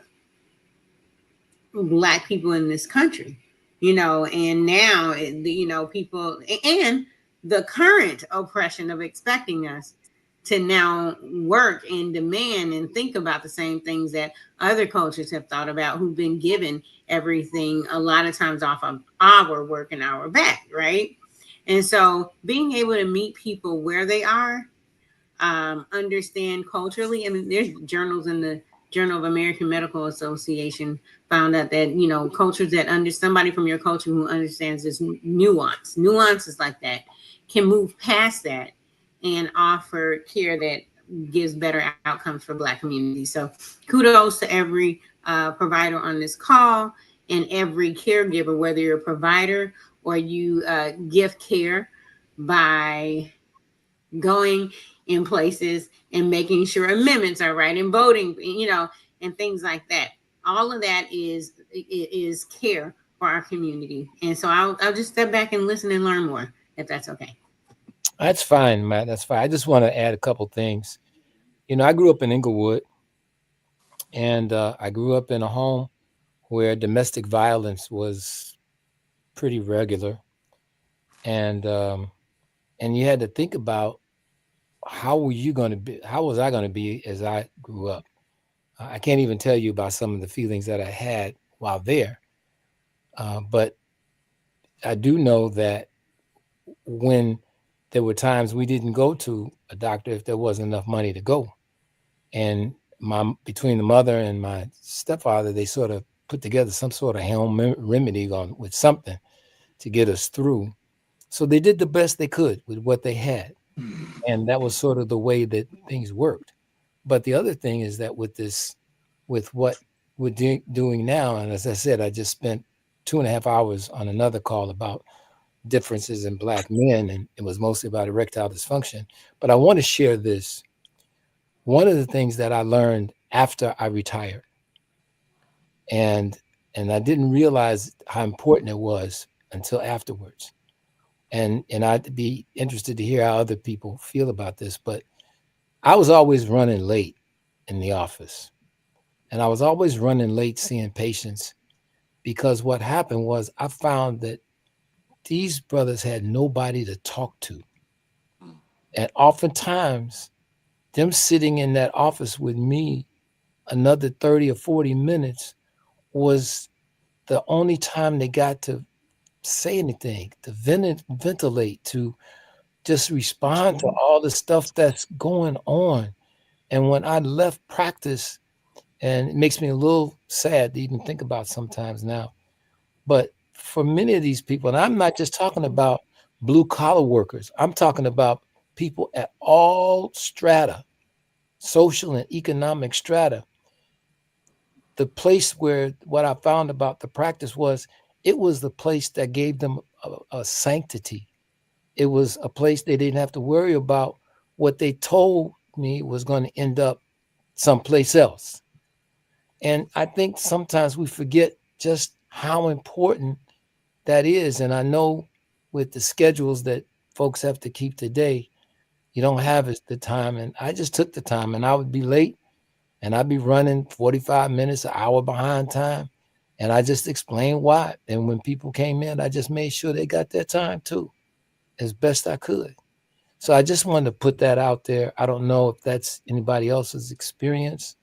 Black people in this country, and now, people, and the current oppression of expecting us to now work and demand and think about the same things that other cultures have thought about, who've been given everything a lot of times off of our work and our back, right? And so being able to meet people where they are, understand culturally. I mean, there's journals in the Journal of American Medical Association found out that, cultures that somebody from your culture who understands this nuances like that can move past that and offer care that gives better outcomes for Black communities. So kudos to every provider on this call and every caregiver, whether you're a provider or you give care by going in places and making sure amendments are right and voting, and things like that. All of that is care for our community. And so I'll just step back and listen and learn more, if that's okay. That's fine, Matt. That's fine. I just want to add a couple things. I grew up in Inglewood, and I grew up in a home where domestic violence was pretty regular, and you had to think about how was I going to be as I grew up. I can't even tell you about some of the feelings that I had while there, but I do know that when there were times we didn't go to a doctor if there wasn't enough money to go. And between the mother and my stepfather, they sort of put together some sort of home remedy with something to get us through. So they did the best they could with what they had. And that was sort of the way that things worked. But the other thing is that with what we're doing now, and as I said, I just spent 2.5 hours on another call about differences in Black men, and it was mostly about erectile dysfunction. But I want to share this. One of the things that I learned after I retired, and I didn't realize how important it was until afterwards. And I'd be interested to hear how other people feel about this, but I was always running late in the office. And I was always running late seeing patients, because what happened was I found that these brothers had nobody to talk to. And oftentimes, them sitting in that office with me another 30 or 40 minutes was the only time they got to say anything, to ventilate, to just respond to all the stuff that's going on. And when I left practice, and it makes me a little sad to even think about sometimes now, but for many of these people, and I'm not just talking about blue collar workers, I'm talking about people at all strata, social and economic strata. The place where what I found about the practice was it was the place that gave them a sanctity. It was a place they didn't have to worry about what they told me was going to end up someplace else. And I think sometimes we forget just how important that is. And I know with the schedules that folks have to keep today, you don't have the time. And I just took the time, and I would be late, and I'd be running 45 minutes, an hour behind time. And I just explained why. And when people came in, I just made sure they got their time too, as best I could. So I just wanted to put that out there. I don't know if that's anybody else's experience,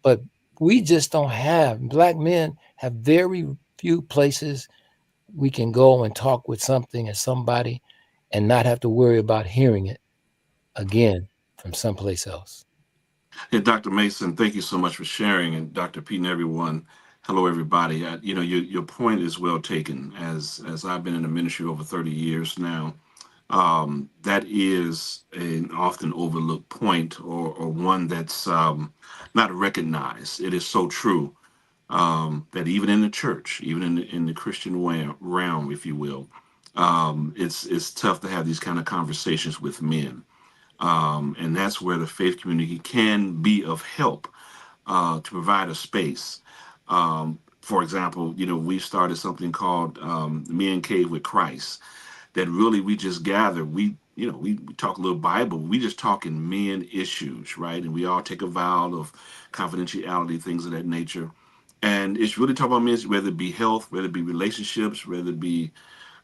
but we just don't have, Black men have very few places we can go and talk with something and somebody and not have to worry about hearing it again from someplace else. Yeah, Dr. Mason, thank you so much for sharing, and Dr. Pete and everyone. Hello, everybody. Your point is well taken. As I've been in the ministry over 30 years now, that is an often overlooked point, or one that's not recognized. It is so true that even in the church, even in the Christian realm, if you will, it's tough to have these kind of conversations with men. And that's where the faith community can be of help to provide a space. For example, we started something called Men Cave with Christ, that really we just gather. We talk a little Bible. We just talking men issues, right? And we all take a vow of confidentiality, things of that nature. And it's really talking about men, whether it be health, whether it be relationships, whether it be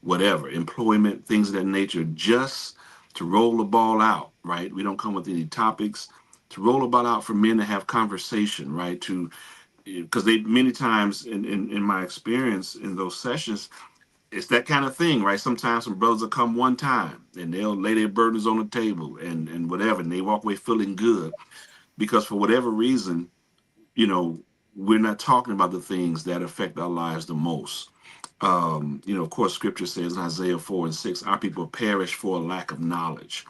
whatever, employment, things of that nature, just to roll the ball out, right? We don't come with any topics, to roll the ball out for men to have conversation, right? Because they many times in my experience in those sessions, it's that kind of thing, right? Sometimes some brothers will come one time and they'll lay their burdens on the table and whatever, and they walk away feeling good because for whatever reason, you know, we're not talking about the things that affect our lives the most. Of course, scripture says in Isaiah 4:6, our people perish for a lack of knowledge.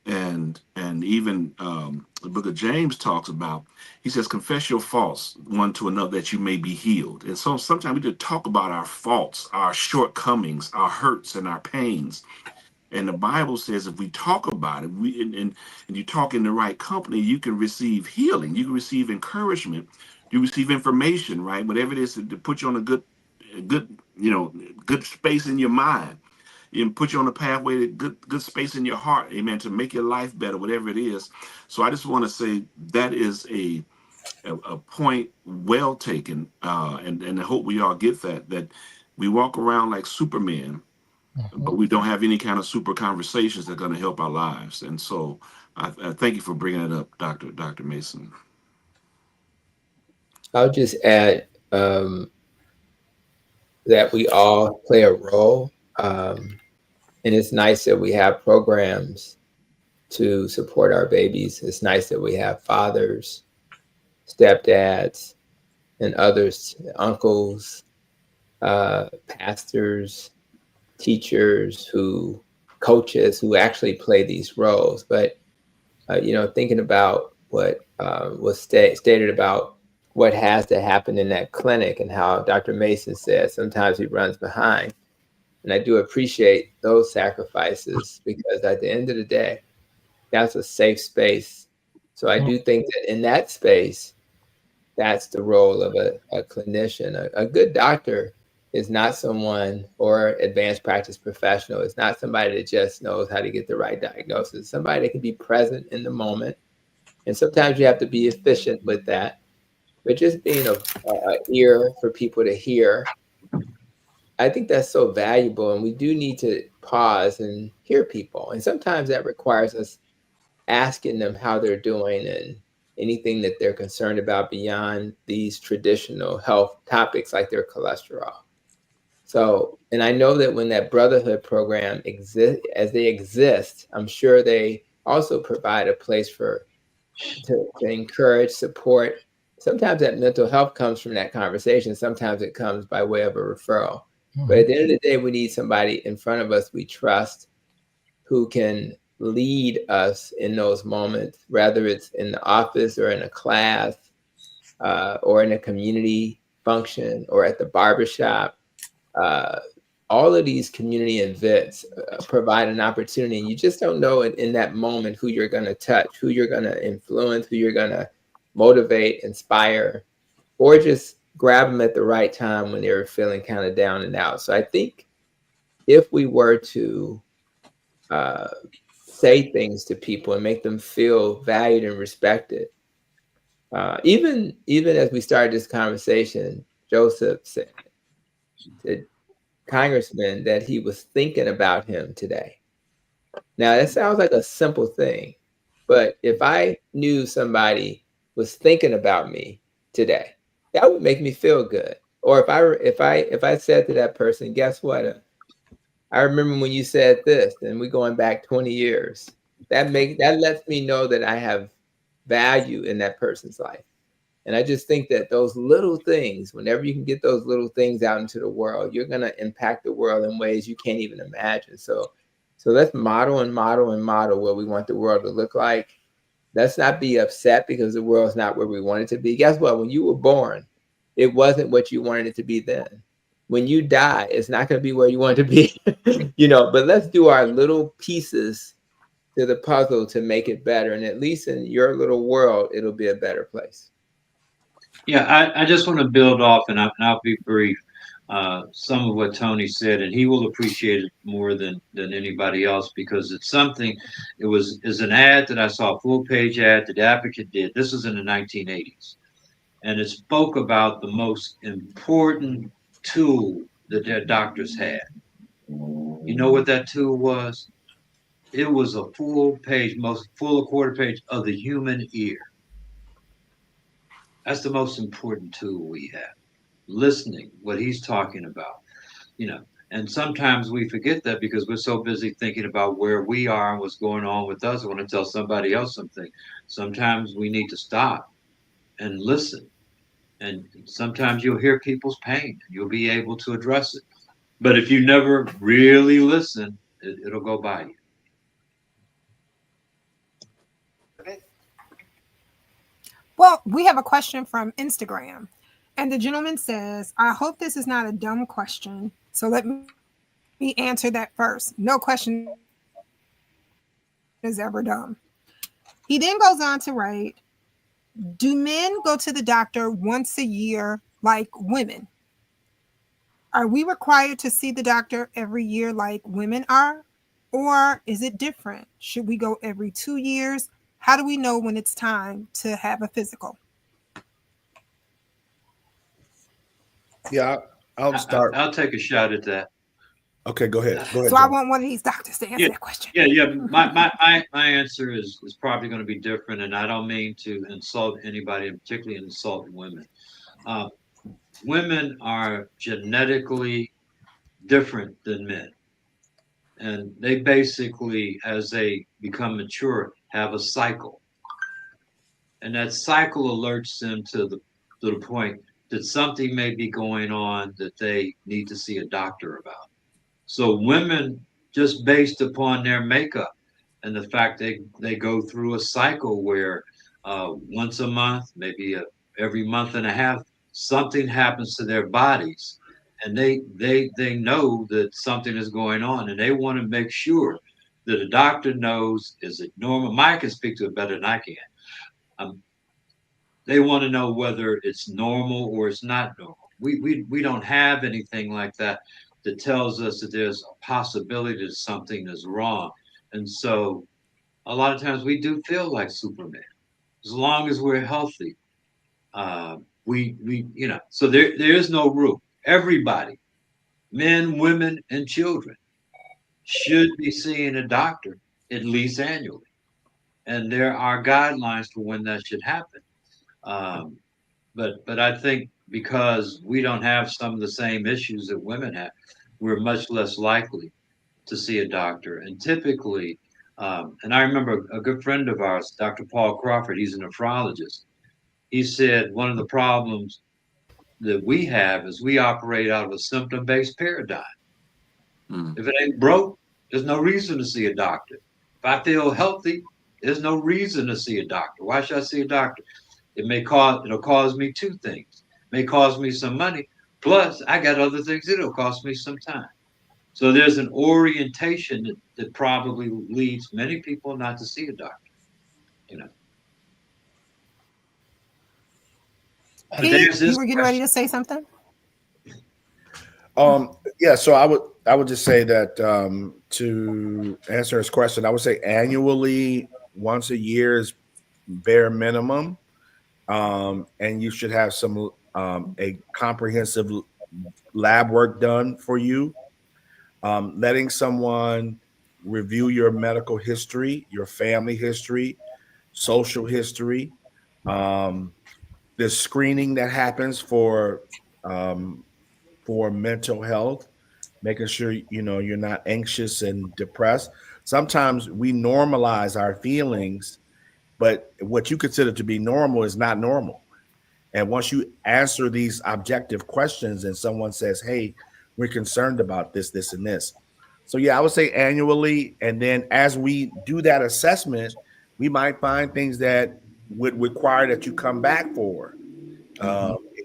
And even the book of James talks about, he says, confess your faults one to another that you may be healed. And so sometimes we just talk about our faults, our shortcomings, our hurts and our pains. And the Bible says if we talk about it, and you talk in the right company, you can receive healing, you can receive encouragement, you receive information, right? Whatever it is to put you on a good space in your mind, and put you on a pathway to good space in your heart, amen, to make your life better, whatever it is. So I just want to say that is a point well taken, and I hope we all get that we walk around like Superman, but we don't have any kind of super conversations that are going to help our lives. And so I thank you for bringing it up, Dr. Mason. I'll just add that we all play a role. And it's nice that we have programs to support our babies. It's nice that we have fathers, stepdads, and others, uncles, pastors, teachers, coaches who actually play these roles. But thinking about what was stated about what has to happen in that clinic and how Dr. Mason said sometimes he runs behind. And I do appreciate those sacrifices because at the end of the day, that's a safe space. So I do think that in that space, that's the role of a clinician. A good doctor is not someone, or advanced practice professional, is not somebody that just knows how to get the right diagnosis. Somebody that can be present in the moment. And sometimes you have to be efficient with that. But just being a ear for people to hear, I think that's so valuable. And we do need to pause and hear people. And sometimes that requires us asking them how they're doing and anything that they're concerned about beyond these traditional health topics like their cholesterol. So, and I know that when that brotherhood program exists, as they exist, I'm sure they also provide a place to encourage, support. Sometimes that mental health comes from that conversation. Sometimes it comes by way of a referral. But at the end of the day, we need somebody in front of us we trust who can lead us in those moments, whether it's in the office or in a class or in a community function or at the barbershop. All of these community events provide an opportunity. And you just don't know in that moment who you're going to touch, who you're going to influence, who you're going to motivate, inspire, or just grab them at the right time when they're feeling kind of down and out. So I think if we were to say things to people and make them feel valued and respected, even as we started this conversation, Joseph said to Congressman that he was thinking about him today. Now, that sounds like a simple thing, but if I knew somebody was thinking about me today, that would make me feel good. Or if I said to that person, guess what? I remember when you said this, and we're going back 20 years. That lets me know that I have value in that person's life. And I just think that those little things, whenever you can get those little things out into the world, you're going to impact the world in ways you can't even imagine. So let's model and model and model what we want the world to look like. Let's not be upset because the world's not where we want it to be. Guess what? When you were born, it wasn't what you wanted it to be then. When you die, it's not going to be where you want it to be, but let's do our little pieces to the puzzle to make it better. And at least in your little world, it'll be a better place. Yeah, I just want to build off, and I'll be brief. Some of what Tony said, and he will appreciate it more than anybody else because it's something. Is an ad that I saw, a full page ad that Advocate did. This was in the 1980s, and it spoke about the most important tool that their doctors had. You know what that tool was? It was a full page, most full a quarter page of the human ear. That's the most important tool we have. Listening, what he's talking about, and sometimes we forget that because we're so busy thinking about where we are and what's going on with us. I want to tell somebody else something. Sometimes we need to stop and listen. And sometimes you'll hear people's pain and you'll be able to address it. But if you never really listen, it'll go by you. Well, we have a question from Instagram. And the gentleman says, I hope this is not a dumb question. So let me answer that first. No question is ever dumb. He then goes on to write, do men go to the doctor once a year like women? Are we required to see the doctor every year like women are? Or is it different? Should we go every 2 years? How do we know when it's time to have a physical? Yeah, I'll start. I'll take a shot at that. Okay, go ahead. So Joe. I want one of these doctors to answer that question. Yeah. My answer is probably going to be different, and I don't mean to insult anybody, and particularly insult women. Women are genetically different than men, and they basically, as they become mature, have a cycle, and that cycle alerts them to the point that something may be going on that they need to see a doctor about. So women, just based upon their makeup and the fact they go through a cycle where once a month, maybe every month and a half, something happens to their bodies, and they know that something is going on, and they want to make sure that a doctor knows, is it normal? Mike can speak to it better than I can. They want to know whether it's normal or it's not normal. We don't have anything like that that tells us that there's a possibility that something is wrong. And so a lot of times we do feel like Superman as long as we're healthy. So there is no rule. Everybody, men, women, and children, should be seeing a doctor at least annually. And there are guidelines for when that should happen. But I think because we don't have some of the same issues that women have, we're much less likely to see a doctor. And typically, and I remember a good friend of ours, Dr. Paul Crawford, he's a nephrologist. He said one of the problems that we have is we operate out of a symptom-based paradigm. If it ain't broke, there's no reason to see a doctor. If I feel healthy, there's no reason to see a doctor. Why should I see a doctor? It'll cause me two things. It may cause me some money. Plus, I got other things that'll cost me some time. So there's an orientation that probably leads many people not to see a doctor. Pete, you were getting ready to say something? Yeah, so I would just say that to answer his question, I would say annually, once a year is bare minimum. And you should have some a comprehensive lab work done for you. Letting someone review your medical history, your family history, social history. The screening that happens for mental health, making sure you're not anxious and depressed. Sometimes we normalize our feelings but what you consider to be normal is not normal. And once you answer these objective questions and someone says, hey, we're concerned about this, this, and this. So yeah, I would say annually. And then as we do that assessment, we might find things that would require that you come back for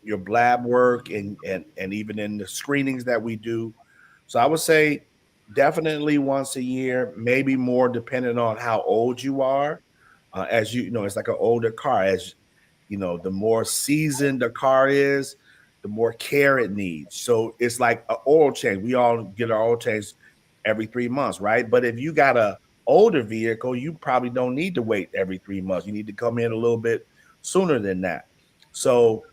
your lab work and even in the screenings that we do. So I would say definitely once a year, maybe more depending on how old you are. As you know, it's like an older car. As you know, the more seasoned the car is, the more care it needs. So it's like an oil change. We all get our oil change every 3 months, right? But if you got a older vehicle, you probably don't need to wait every 3 months. You need to come in a little bit sooner than that. So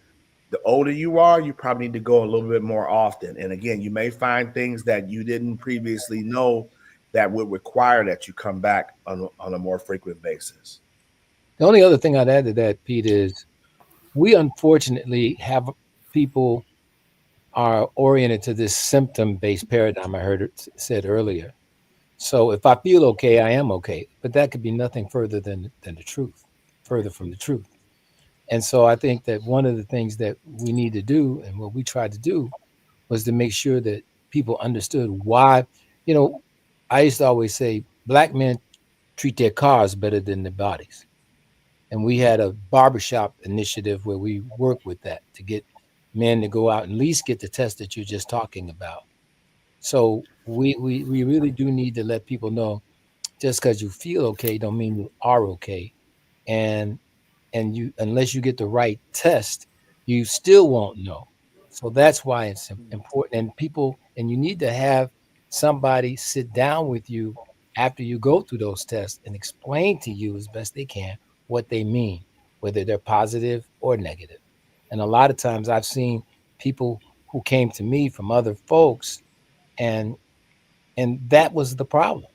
the older you are, you probably need to go a little bit more often. And again, you may find things that you didn't previously know that would require that you come back on a more frequent basis. The only other thing I'd add to that, Pete, is we unfortunately have people are oriented to this symptom-based paradigm I heard it said earlier. So if I feel okay, I am okay. But that could be nothing further than the truth, further from the truth. And so I think that one of the things that we need to do, and what we tried to do, was to make sure that people understood why. You know, I used to always say Black men treat their cars better than their bodies. And we had a barbershop initiative where we work with that to get men to go out and at least get the test that you're just talking about. So we really do need to let people know just because you feel okay don't mean you are okay. And you, unless you get the right test, you still won't know. So that's why it's important. And people, and you need to have somebody sit down with you after you go through those tests and explain to you as best they can what they mean, whether they're positive or negative. And a lot of times I've seen people who came to me from other folks, and that was the problem.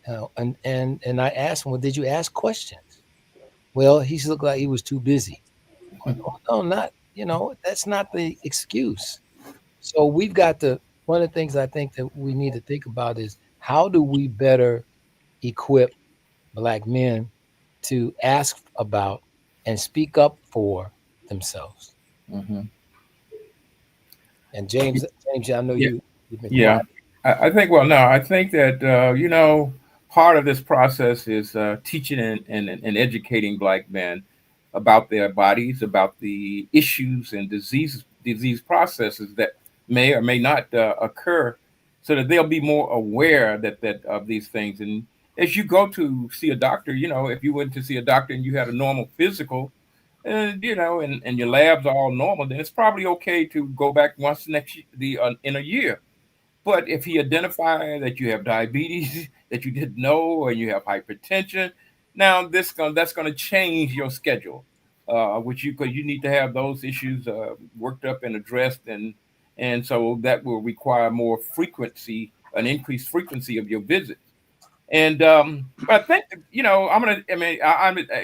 And I asked him, well, did you ask questions? Well, he looked like he was too busy. No, not, that's not the excuse. So we've got to, one of the things I think that we need to think about is how do we better equip Black men to ask about and speak up for themselves. Mm-hmm. And James, I know Yeah. you've been Yeah, quiet. I think. Well, no, I think that part of this process is teaching and educating Black men about their bodies, about the issues and disease processes that may or may not occur, so that they'll be more aware that of these things. And as you go to see a doctor, if you went to see a doctor and you had a normal physical, and and your labs are all normal, then it's probably okay to go back once in a year. But if he identifies that you have diabetes that you didn't know, or you have hypertension, now that's going to change your schedule, which because you need to have those issues worked up and addressed, and so that will require more frequency, an increased frequency of your visits. And but I think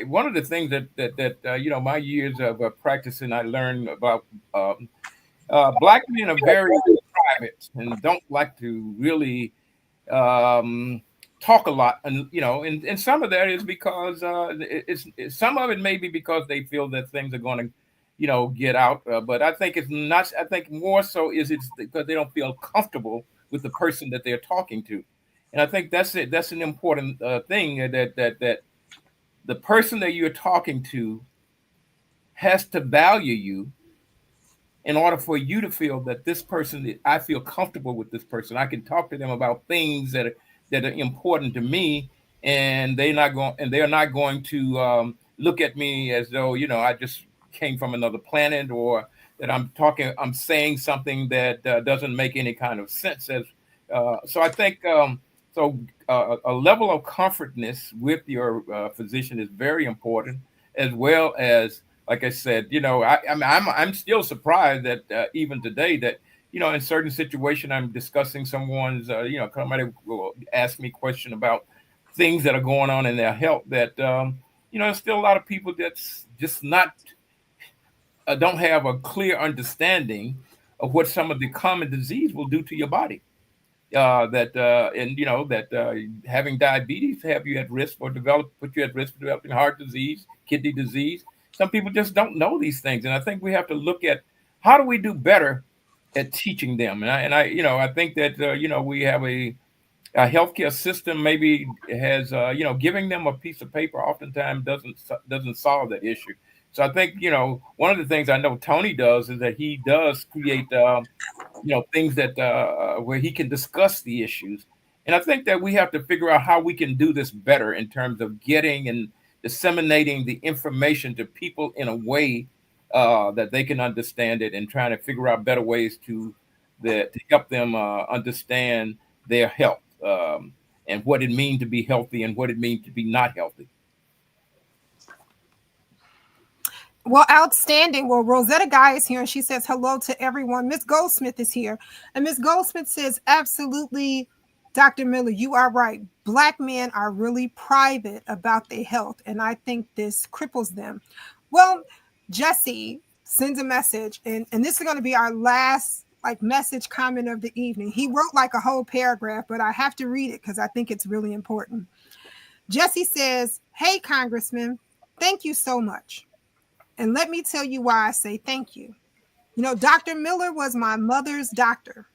one of the things that my years of practicing, I learned about Black men are very private and don't like to really um, talk a lot, and some of that is because some of it may be because they feel that things are going to, get out. But I think it's not. I think more so is it's because they don't feel comfortable with the person that they're talking to, and I think that's it. That's an important thing that the person that you're talking to has to value you in order for you to feel that this person, I feel comfortable with this person. I can talk to them about things that are important to me, and they're not going to look at me as though I just came from another planet, or that I'm saying something that doesn't make any kind of sense. So I think a level of comfortness with your physician is very important, as well as, like I said, I'm still surprised that even today that in certain situation I'm discussing someone's somebody will ask me a question about things that are going on in their health that there's still a lot of people that's just not don't have a clear understanding of what some of the common disease will do to your body. having diabetes have you at risk for put you at risk for developing heart disease, kidney disease. Some people just don't know these things, and I think we have to look at how do we do better at teaching them. I think that we have a healthcare system maybe has giving them a piece of paper oftentimes doesn't solve that issue. So I think one of the things I know Tony does is that he does create things that where he can discuss the issues. And I think that we have to figure out how we can do this better in terms of getting and disseminating the information to people in a way that they can understand it, and trying to figure out better ways to help them understand their health, and what it means to be healthy and what it means to be not healthy. Well, outstanding. Well, Rosetta Guy is here and she says hello to everyone. Miss Goldsmith is here. And Miss Goldsmith says, absolutely, Dr. Miller, you are right. Black men are really private about their health, and I think this cripples them. Well, Jesse sends a message, and this is going to be our last message comment of the evening. He wrote a whole paragraph, but I have to read it because I think it's really important. Jesse says, hey, Congressman, thank you so much. And let me tell you why I say thank you. Dr. Miller was my mother's doctor.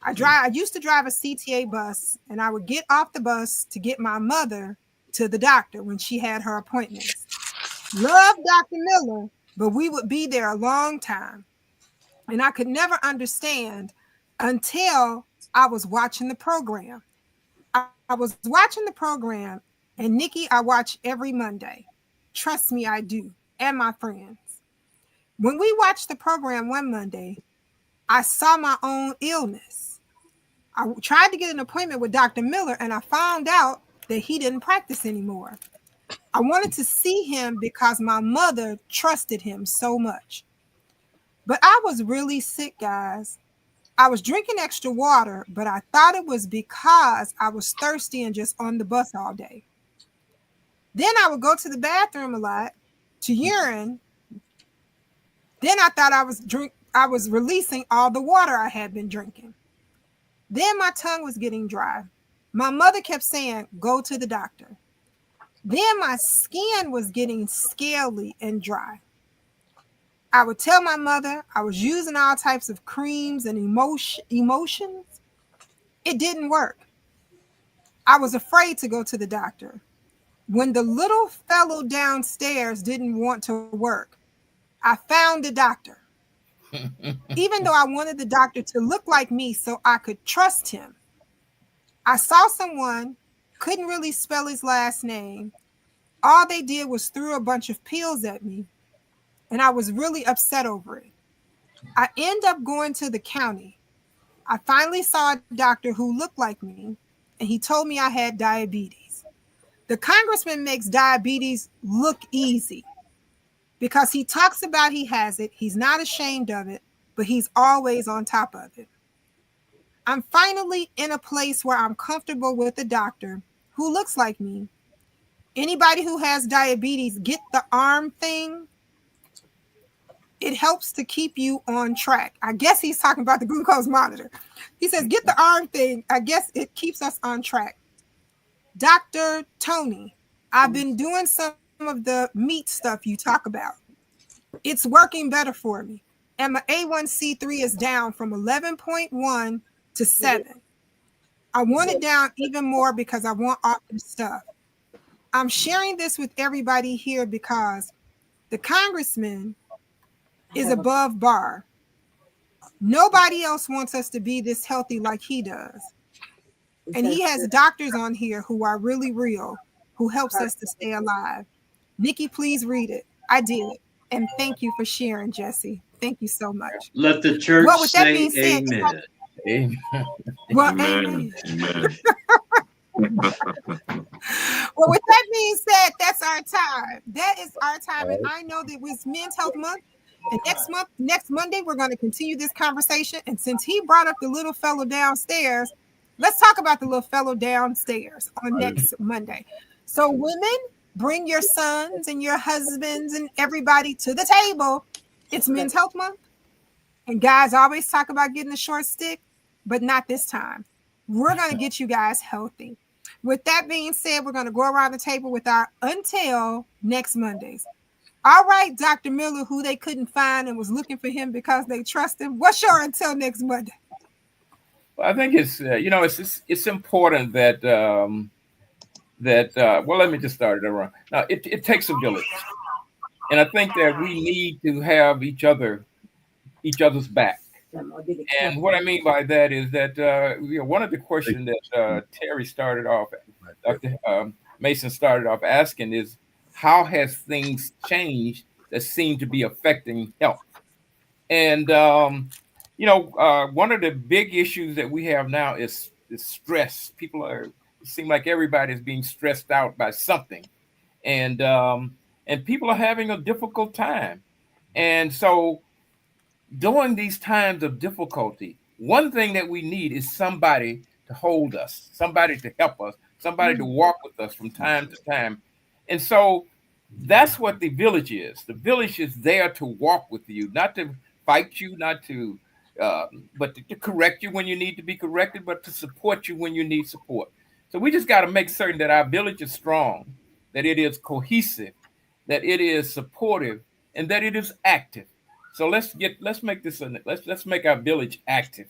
I used to drive a CTA bus, and I would get off the bus to get my mother to the doctor when she had her appointments. Love Dr. Miller, but we would be there a long time. And I could never understand until I was watching the program. I was watching the program, and Nikki, I watch every Monday. Trust me, I do. And my friends. When we watched the program one Monday, I saw my own illness. I tried to get an appointment with Dr. Miller, and I found out that he didn't practice anymore. I wanted to see him because my mother trusted him so much. But I was really sick, guys. I was drinking extra water, but I thought it was because I was thirsty and just on the bus all day. Then I would go to the bathroom a lot to urine. Then I thought I was releasing all the water I had been drinking. Then my tongue was getting dry. My mother kept saying, go to the doctor. Then my skin was getting scaly and dry. I would tell my mother I was using all types of creams and emotions. It didn't work. I was afraid to go to the doctor. When the little fellow downstairs didn't want to work, I found a doctor. Even though I wanted the doctor to look like me so I could trust him. I saw someone, couldn't really spell his last name. All they did was threw a bunch of pills at me, and I was really upset over it. I end up going to the county. I finally saw a doctor who looked like me, and he told me I had diabetes. The congressman makes diabetes look easy because he talks about he has it. He's not ashamed of it, but he's always on top of it. I'm finally in a place where I'm comfortable with a doctor who looks like me. Anybody who has diabetes, get the arm thing. It helps to keep you on track. I guess he's talking about the glucose monitor. He says, get the arm thing. I guess it keeps us on track. Dr. Tony, I've been doing some of the meat stuff you talk about. It's working better for me. And my A1C3 is down from 11.1 to 7. I want it down even more because I want all this stuff. I'm sharing this with everybody here because the congressman is above bar. Nobody else wants us to be this healthy like he does. And he has doctors on here who are really real, who helps us to stay alive. Nikki, please read it. I did. And thank you for sharing, Jesse. Thank you so much. Let the church well, with that say being said, amen. Amen. Well, Amen. Amen. well, with that being said, that's our time. That is our time. And I know that it was Men's Health Month. And next Monday, we're going to continue this conversation. And since he brought up the little fellow downstairs, let's talk about the little fellow downstairs on next Monday. So women, bring your sons and your husbands and everybody to the table. It's Men's Health Month. And guys always talk about getting a short stick. but not this time. We're going to get you guys healthy. With that being said, we're going to go around the table with our until next Mondays. All right, Dr. Miller, who they couldn't find and was looking for him because they trust him. What's your until next Monday? Well, I think it's it's important that well, let me just start it around. Now, it takes a village, and I think that we need to have each other's back. And what I mean by that is that one of the questions that Terry started off, Dr. Mason started off asking is, how has things changed that seem to be affecting health? And one of the big issues that we have now is stress. It seem like everybody's being stressed out by something, and people are having a difficult time. And so during these times of difficulty, one thing that we need is somebody to hold us, somebody to help us, somebody to walk with us from time to time. And so that's what the village is. The village is there to walk with you, not to fight you, not to, but to correct you when you need to be corrected, but to support you when you need support. So we just got to make certain that our village is strong, that it is cohesive, that it is supportive, and that it is active. So let's make our village active.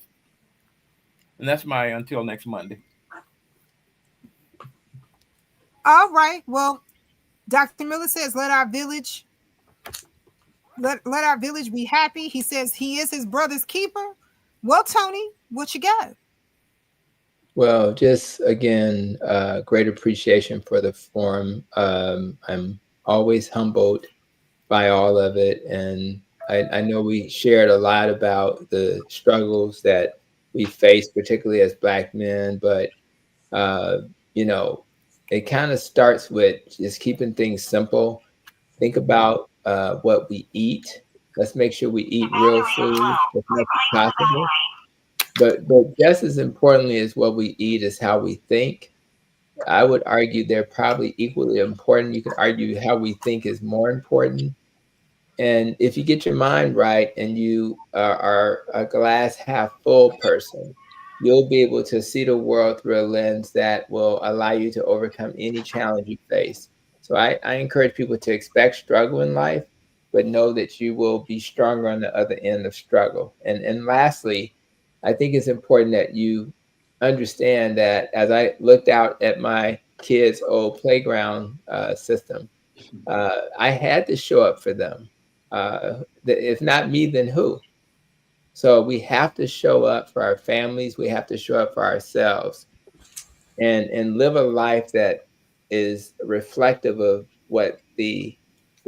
And that's my until next Monday. All right. Well, Dr. Miller says, let our village be happy. He says he is his brother's keeper. Well, Tony, what you got? Well, just again, great appreciation for the forum. I'm always humbled by all of it. And I know we shared a lot about the struggles that we face, particularly as Black men, but, it kind of starts with just keeping things simple. Think about what we eat. Let's make sure we eat real food as much as possible. But just as importantly as what we eat is how we think. I would argue they're probably equally important. You could argue how we think is more important. And if you get your mind right and you are a glass half full person, you'll be able to see the world through a lens that will allow you to overcome any challenge you face. So I encourage people to expect struggle in life, but know that you will be stronger on the other end of struggle. And lastly, I think it's important that you understand that as I looked out at my kids' old playground system, I had to show up for them. If not me, then who? So we have to show up for our families. We have to show up for ourselves and live a life that is reflective of what the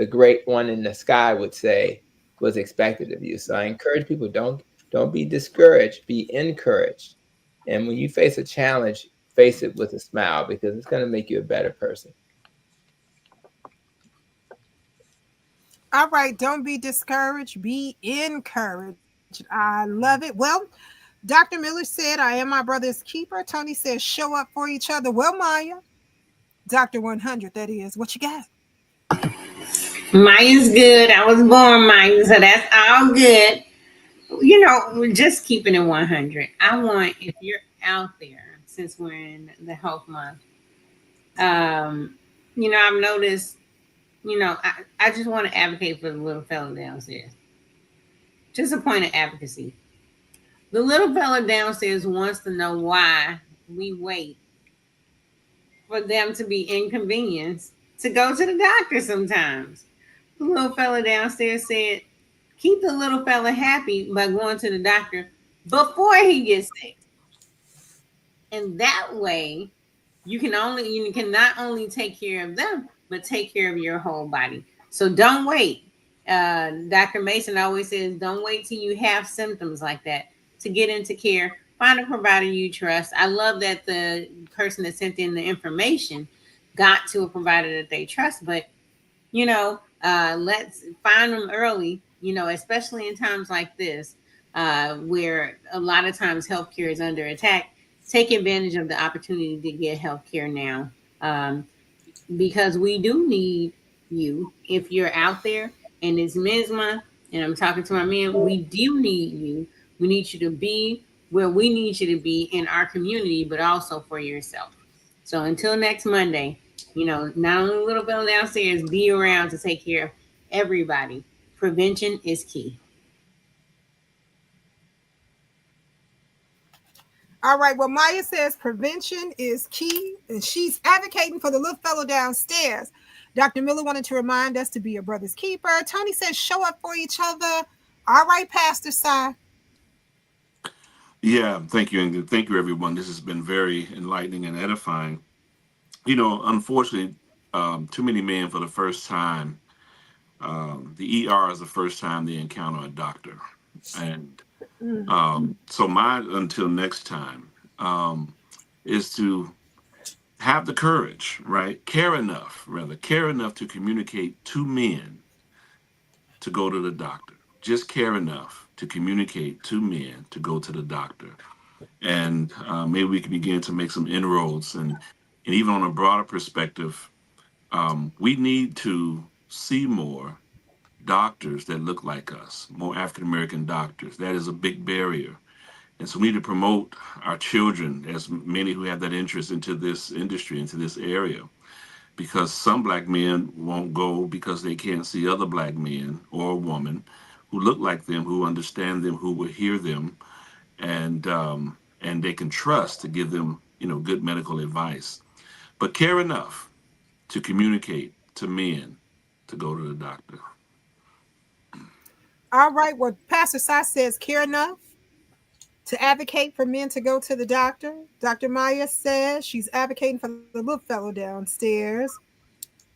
great one in the sky would say was expected of you. So I encourage people, don't be discouraged, be encouraged. And when you face a challenge, face it with a smile because it's going to make you a better person. All right, don't be discouraged, be encouraged. I love it. Well, Dr. Miller said, I am my brother's keeper. Tony says, show up for each other. Well, Maya, Dr. 100, that is. What you got? Maya's good. I was born Maya, so that's all good. We're just keeping it 100. I want, if you're out there, since we're in the health month, I've noticed, I just want to advocate for the little fella downstairs. Just a point of advocacy. The little fella downstairs wants to know why we wait for them to be inconvenienced to go to the doctor sometimes. The little fella downstairs said, keep the little fella happy by going to the doctor before he gets sick. And that way, you can not only take care of them, but take care of your whole body. So don't wait. Dr. Mason always says, don't wait till you have symptoms like that to get into care. Find a provider you trust. I love that the person that sent in the information got to a provider that they trust, but let's find them early, especially in times like this, where a lot of times healthcare is under attack. Take advantage of the opportunity to get healthcare now, because we do need you. If you're out there and it's Men's Month, and I'm talking to my men, we do need you. We need you to be where we need you to be in our community, but also for yourself. So until next Monday, not only Little Bell downstairs, be around to take care of everybody. Prevention is key. All right. Well, Maya says prevention is key, and she's advocating for the little fellow downstairs. Dr. Miller wanted to remind us to be a brother's keeper. Tony says show up for each other. All right, Pastor Si. Yeah, thank you, and thank you, everyone. This has been very enlightening and edifying. Unfortunately, too many men for the first time, the ER is the first time they encounter a doctor. And so my until next time is to have the courage, right? Care enough to communicate to men to go to the doctor. Just care enough to communicate to men to go to the doctor. And maybe we can begin to make some inroads. And even on a broader perspective, we need to see more doctors that look like us, more African American doctors. That is a big barrier. And so we need to promote our children, as many who have that interest, into this industry, into this area, because some black men won't go because they can't see other black men or a woman who look like them, who understand them, who will hear them, and they can trust to give them, good medical advice. But care enough to communicate to men to go to the doctor. All right. Well, Pastor Si says care enough to advocate for men to go to the doctor. Dr. Maya says she's advocating for the little fellow downstairs.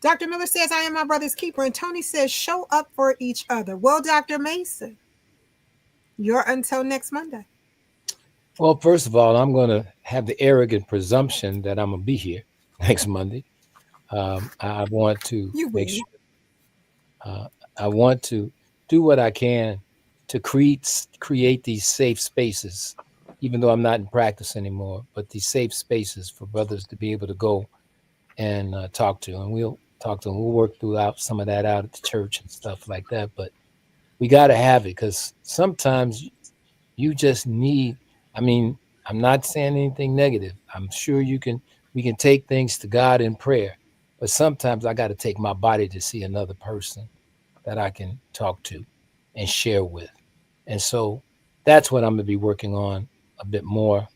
Dr. Miller says, I am my brother's keeper. And Tony says, show up for each other. Well, Dr. Mason, you're until next Monday. Well, first of all, I'm going to have the arrogant presumption that I'm going to be here next Monday. I want to make sure. I want to do what I can to create these safe spaces, even though I'm not in practice anymore, but these safe spaces for brothers to be able to go and talk to. And we'll talk to them. We'll work throughout some of that out at the church and stuff like that. But we got to have it, because sometimes you just need, I'm not saying anything negative. I'm sure we can take things to God in prayer, but sometimes I got to take my body to see another person that I can talk to and share with. And so that's what I'm going to be working on a bit more,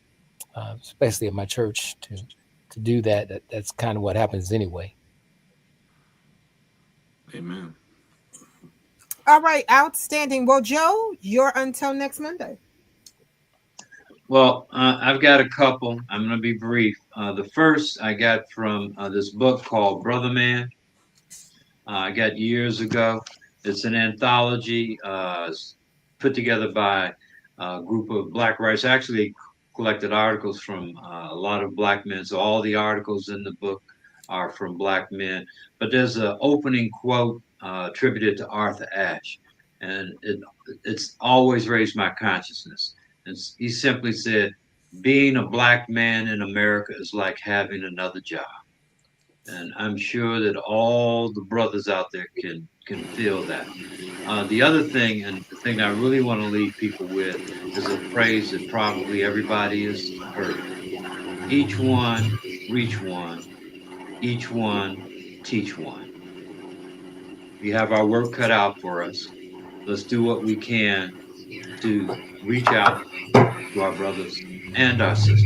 especially at my church, to do that. That's kind of what happens anyway. Amen. All right, outstanding. Well, Joe, you're until next Monday. Well, I've got a couple. I'm going to be brief. The first I got from this book called Brother Man. I got years ago. It's an anthology put together by a group of black writers. Actually, collected articles from a lot of black men. So all the articles in the book are from black men. But there's an opening quote attributed to Arthur Ashe, and it's always raised my consciousness. And he simply said, "Being a black man in America is like having another job." And I'm sure that all the brothers out there can feel that. The other thing, and the thing I really want to leave people with, is a phrase that probably everybody has heard. Each one, reach one. Each one, teach one. We have our work cut out for us. Let's do what we can to reach out to our brothers and our sisters.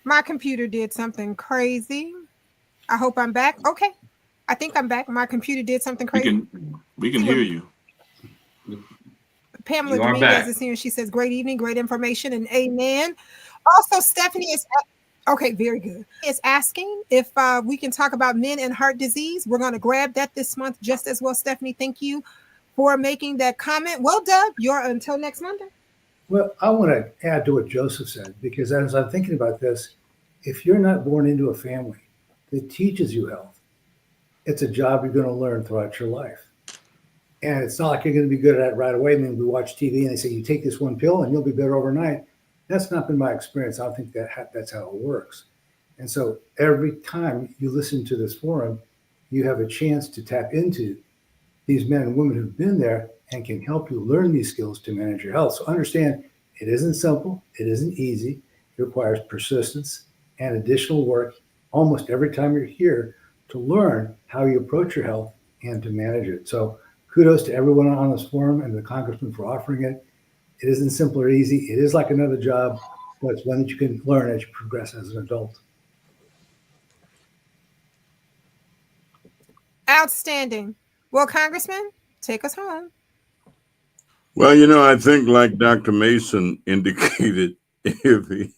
My computer did something crazy. I hope I'm back. Okay. I think I'm back. My computer did something crazy. We can hear you. Pamela You are Dominguez back. is here. She says, great evening, great information, and amen. Also, Stephanie is, okay, very good, is asking if we can talk about men and heart disease. We're going to grab that this month just as well. Stephanie, thank you for making that comment. Well, Doug, you're until next Monday. Well, I want to add to what Joseph said, because as I'm thinking about this, if you're not born into a family that teaches you health, it's a job you're going to learn throughout your life. And it's not like you're going to be good at it right away. I mean, we watch TV and they say, you take this one pill and you'll be better overnight. That's not been my experience. I don't think that's how it works. And so every time you listen to this forum, you have a chance to tap into these men and women who've been there and can help you learn these skills to manage your health. So understand it isn't simple, it isn't easy. It requires persistence and additional work almost every time you're here to learn how you approach your health and to manage it. So kudos to everyone on this forum and the congressman for offering it. It isn't simple or easy. It is like another job, but it's one that you can learn as you progress as an adult. Outstanding. Well, Congressman, take us home. Well, I think like Dr. Mason indicated, if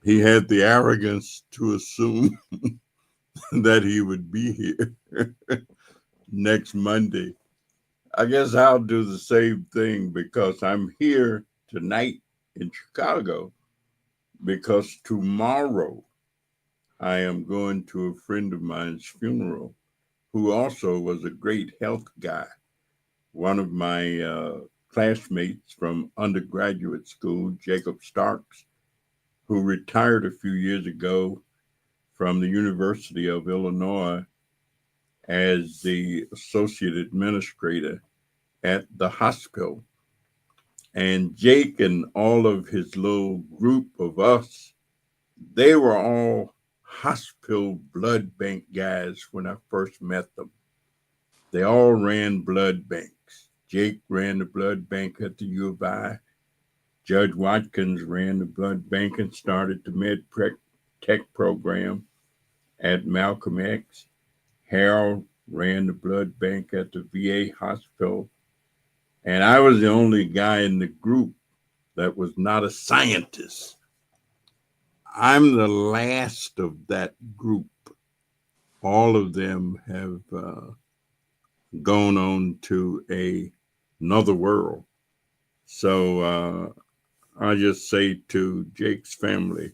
he had the arrogance to assume that he would be here next Monday, I guess I'll do the same thing, because I'm here tonight in Chicago, because tomorrow I am going to a friend of mine's funeral who also was a great health guy. One of my classmates from undergraduate school, Jacob Starks, who retired a few years ago from the University of Illinois as the associate administrator at the hospital. And Jake and all of his little group of us, they were all hospital blood bank guys when I first met them. They all ran blood banks. Jake ran the blood bank at the U of I. Judge Watkins ran the blood bank and started the Med Tech program at Malcolm X. Harold ran the blood bank at the VA hospital. And I was the only guy in the group that was not a scientist. I'm the last of that group. All of them have gone on to another world. So I just say to Jake's family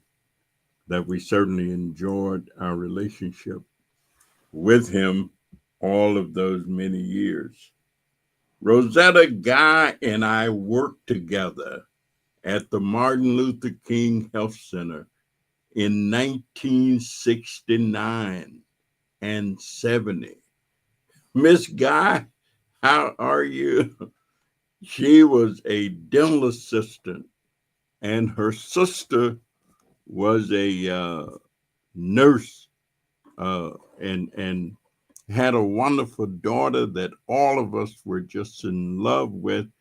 that we certainly enjoyed our relationship with him all of those many years. Rosetta Guy and I worked together at the Martin Luther King Health Center in 1969 and 70. Miss Guy, how are you? She was a dental assistant, and her sister was a nurse, and had a wonderful daughter that all of us were just in love with,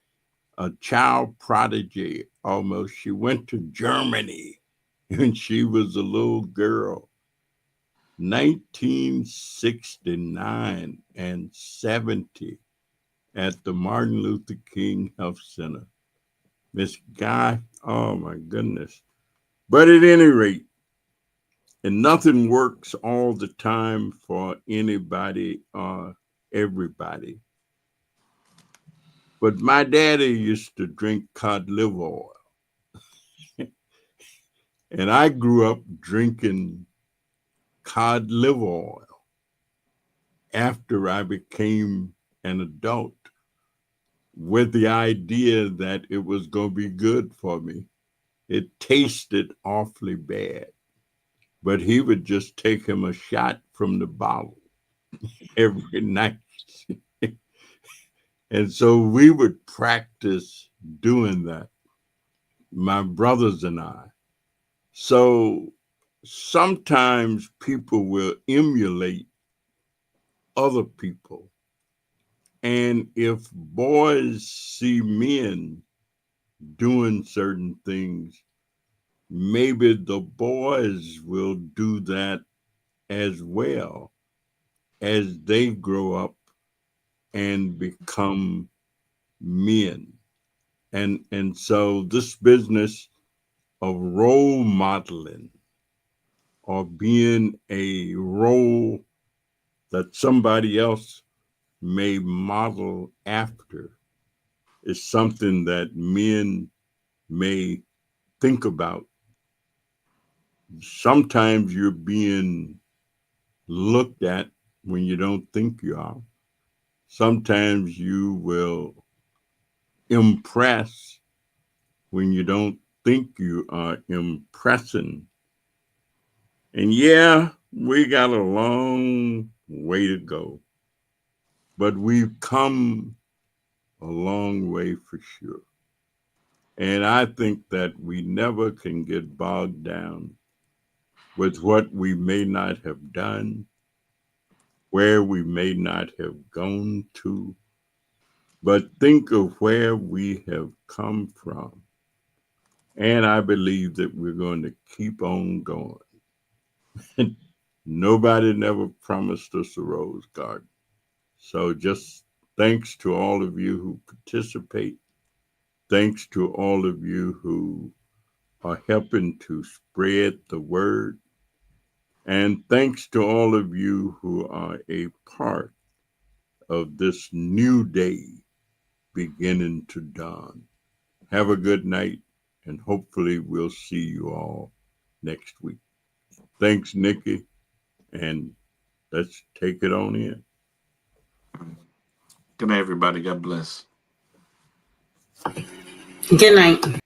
a child prodigy almost. She went to Germany when she was a little girl. 1969 and 70 at the Martin Luther King Health Center. Miss Guy, oh my goodness. But at any rate, and nothing works all the time for anybody or everybody. But my daddy used to drink cod liver oil. And I grew up drinking cod liver oil after I became an adult, with the idea that it was going to be good for me. It tasted awfully bad, but he would just take him a shot from the bottle every night. And so we would practice doing that, my brothers and I. So sometimes people will emulate other people. And if boys see men doing certain things, maybe the boys will do that as well as they grow up and become men. And so this business of role modeling or being a role that somebody else may model after is something that men may think about. Sometimes you're being looked at when you don't think you are. Sometimes you will impress when you don't think you are impressing. And yeah, we got a long way to go, but we've come a long way for sure. And I think that we never can get bogged down with what we may not have done, where we may not have gone to, but think of where we have come from. And I believe that we're going to keep on going. Nobody never promised us a rose garden. So just thanks to all of you who participate. Thanks to all of you who are helping to spread the word. And thanks to all of you who are a part of this new day beginning to dawn. Have a good night, and hopefully we'll see you all next week. Thanks, Nikki, and let's take it on in. Good night, everybody. God bless. Good night.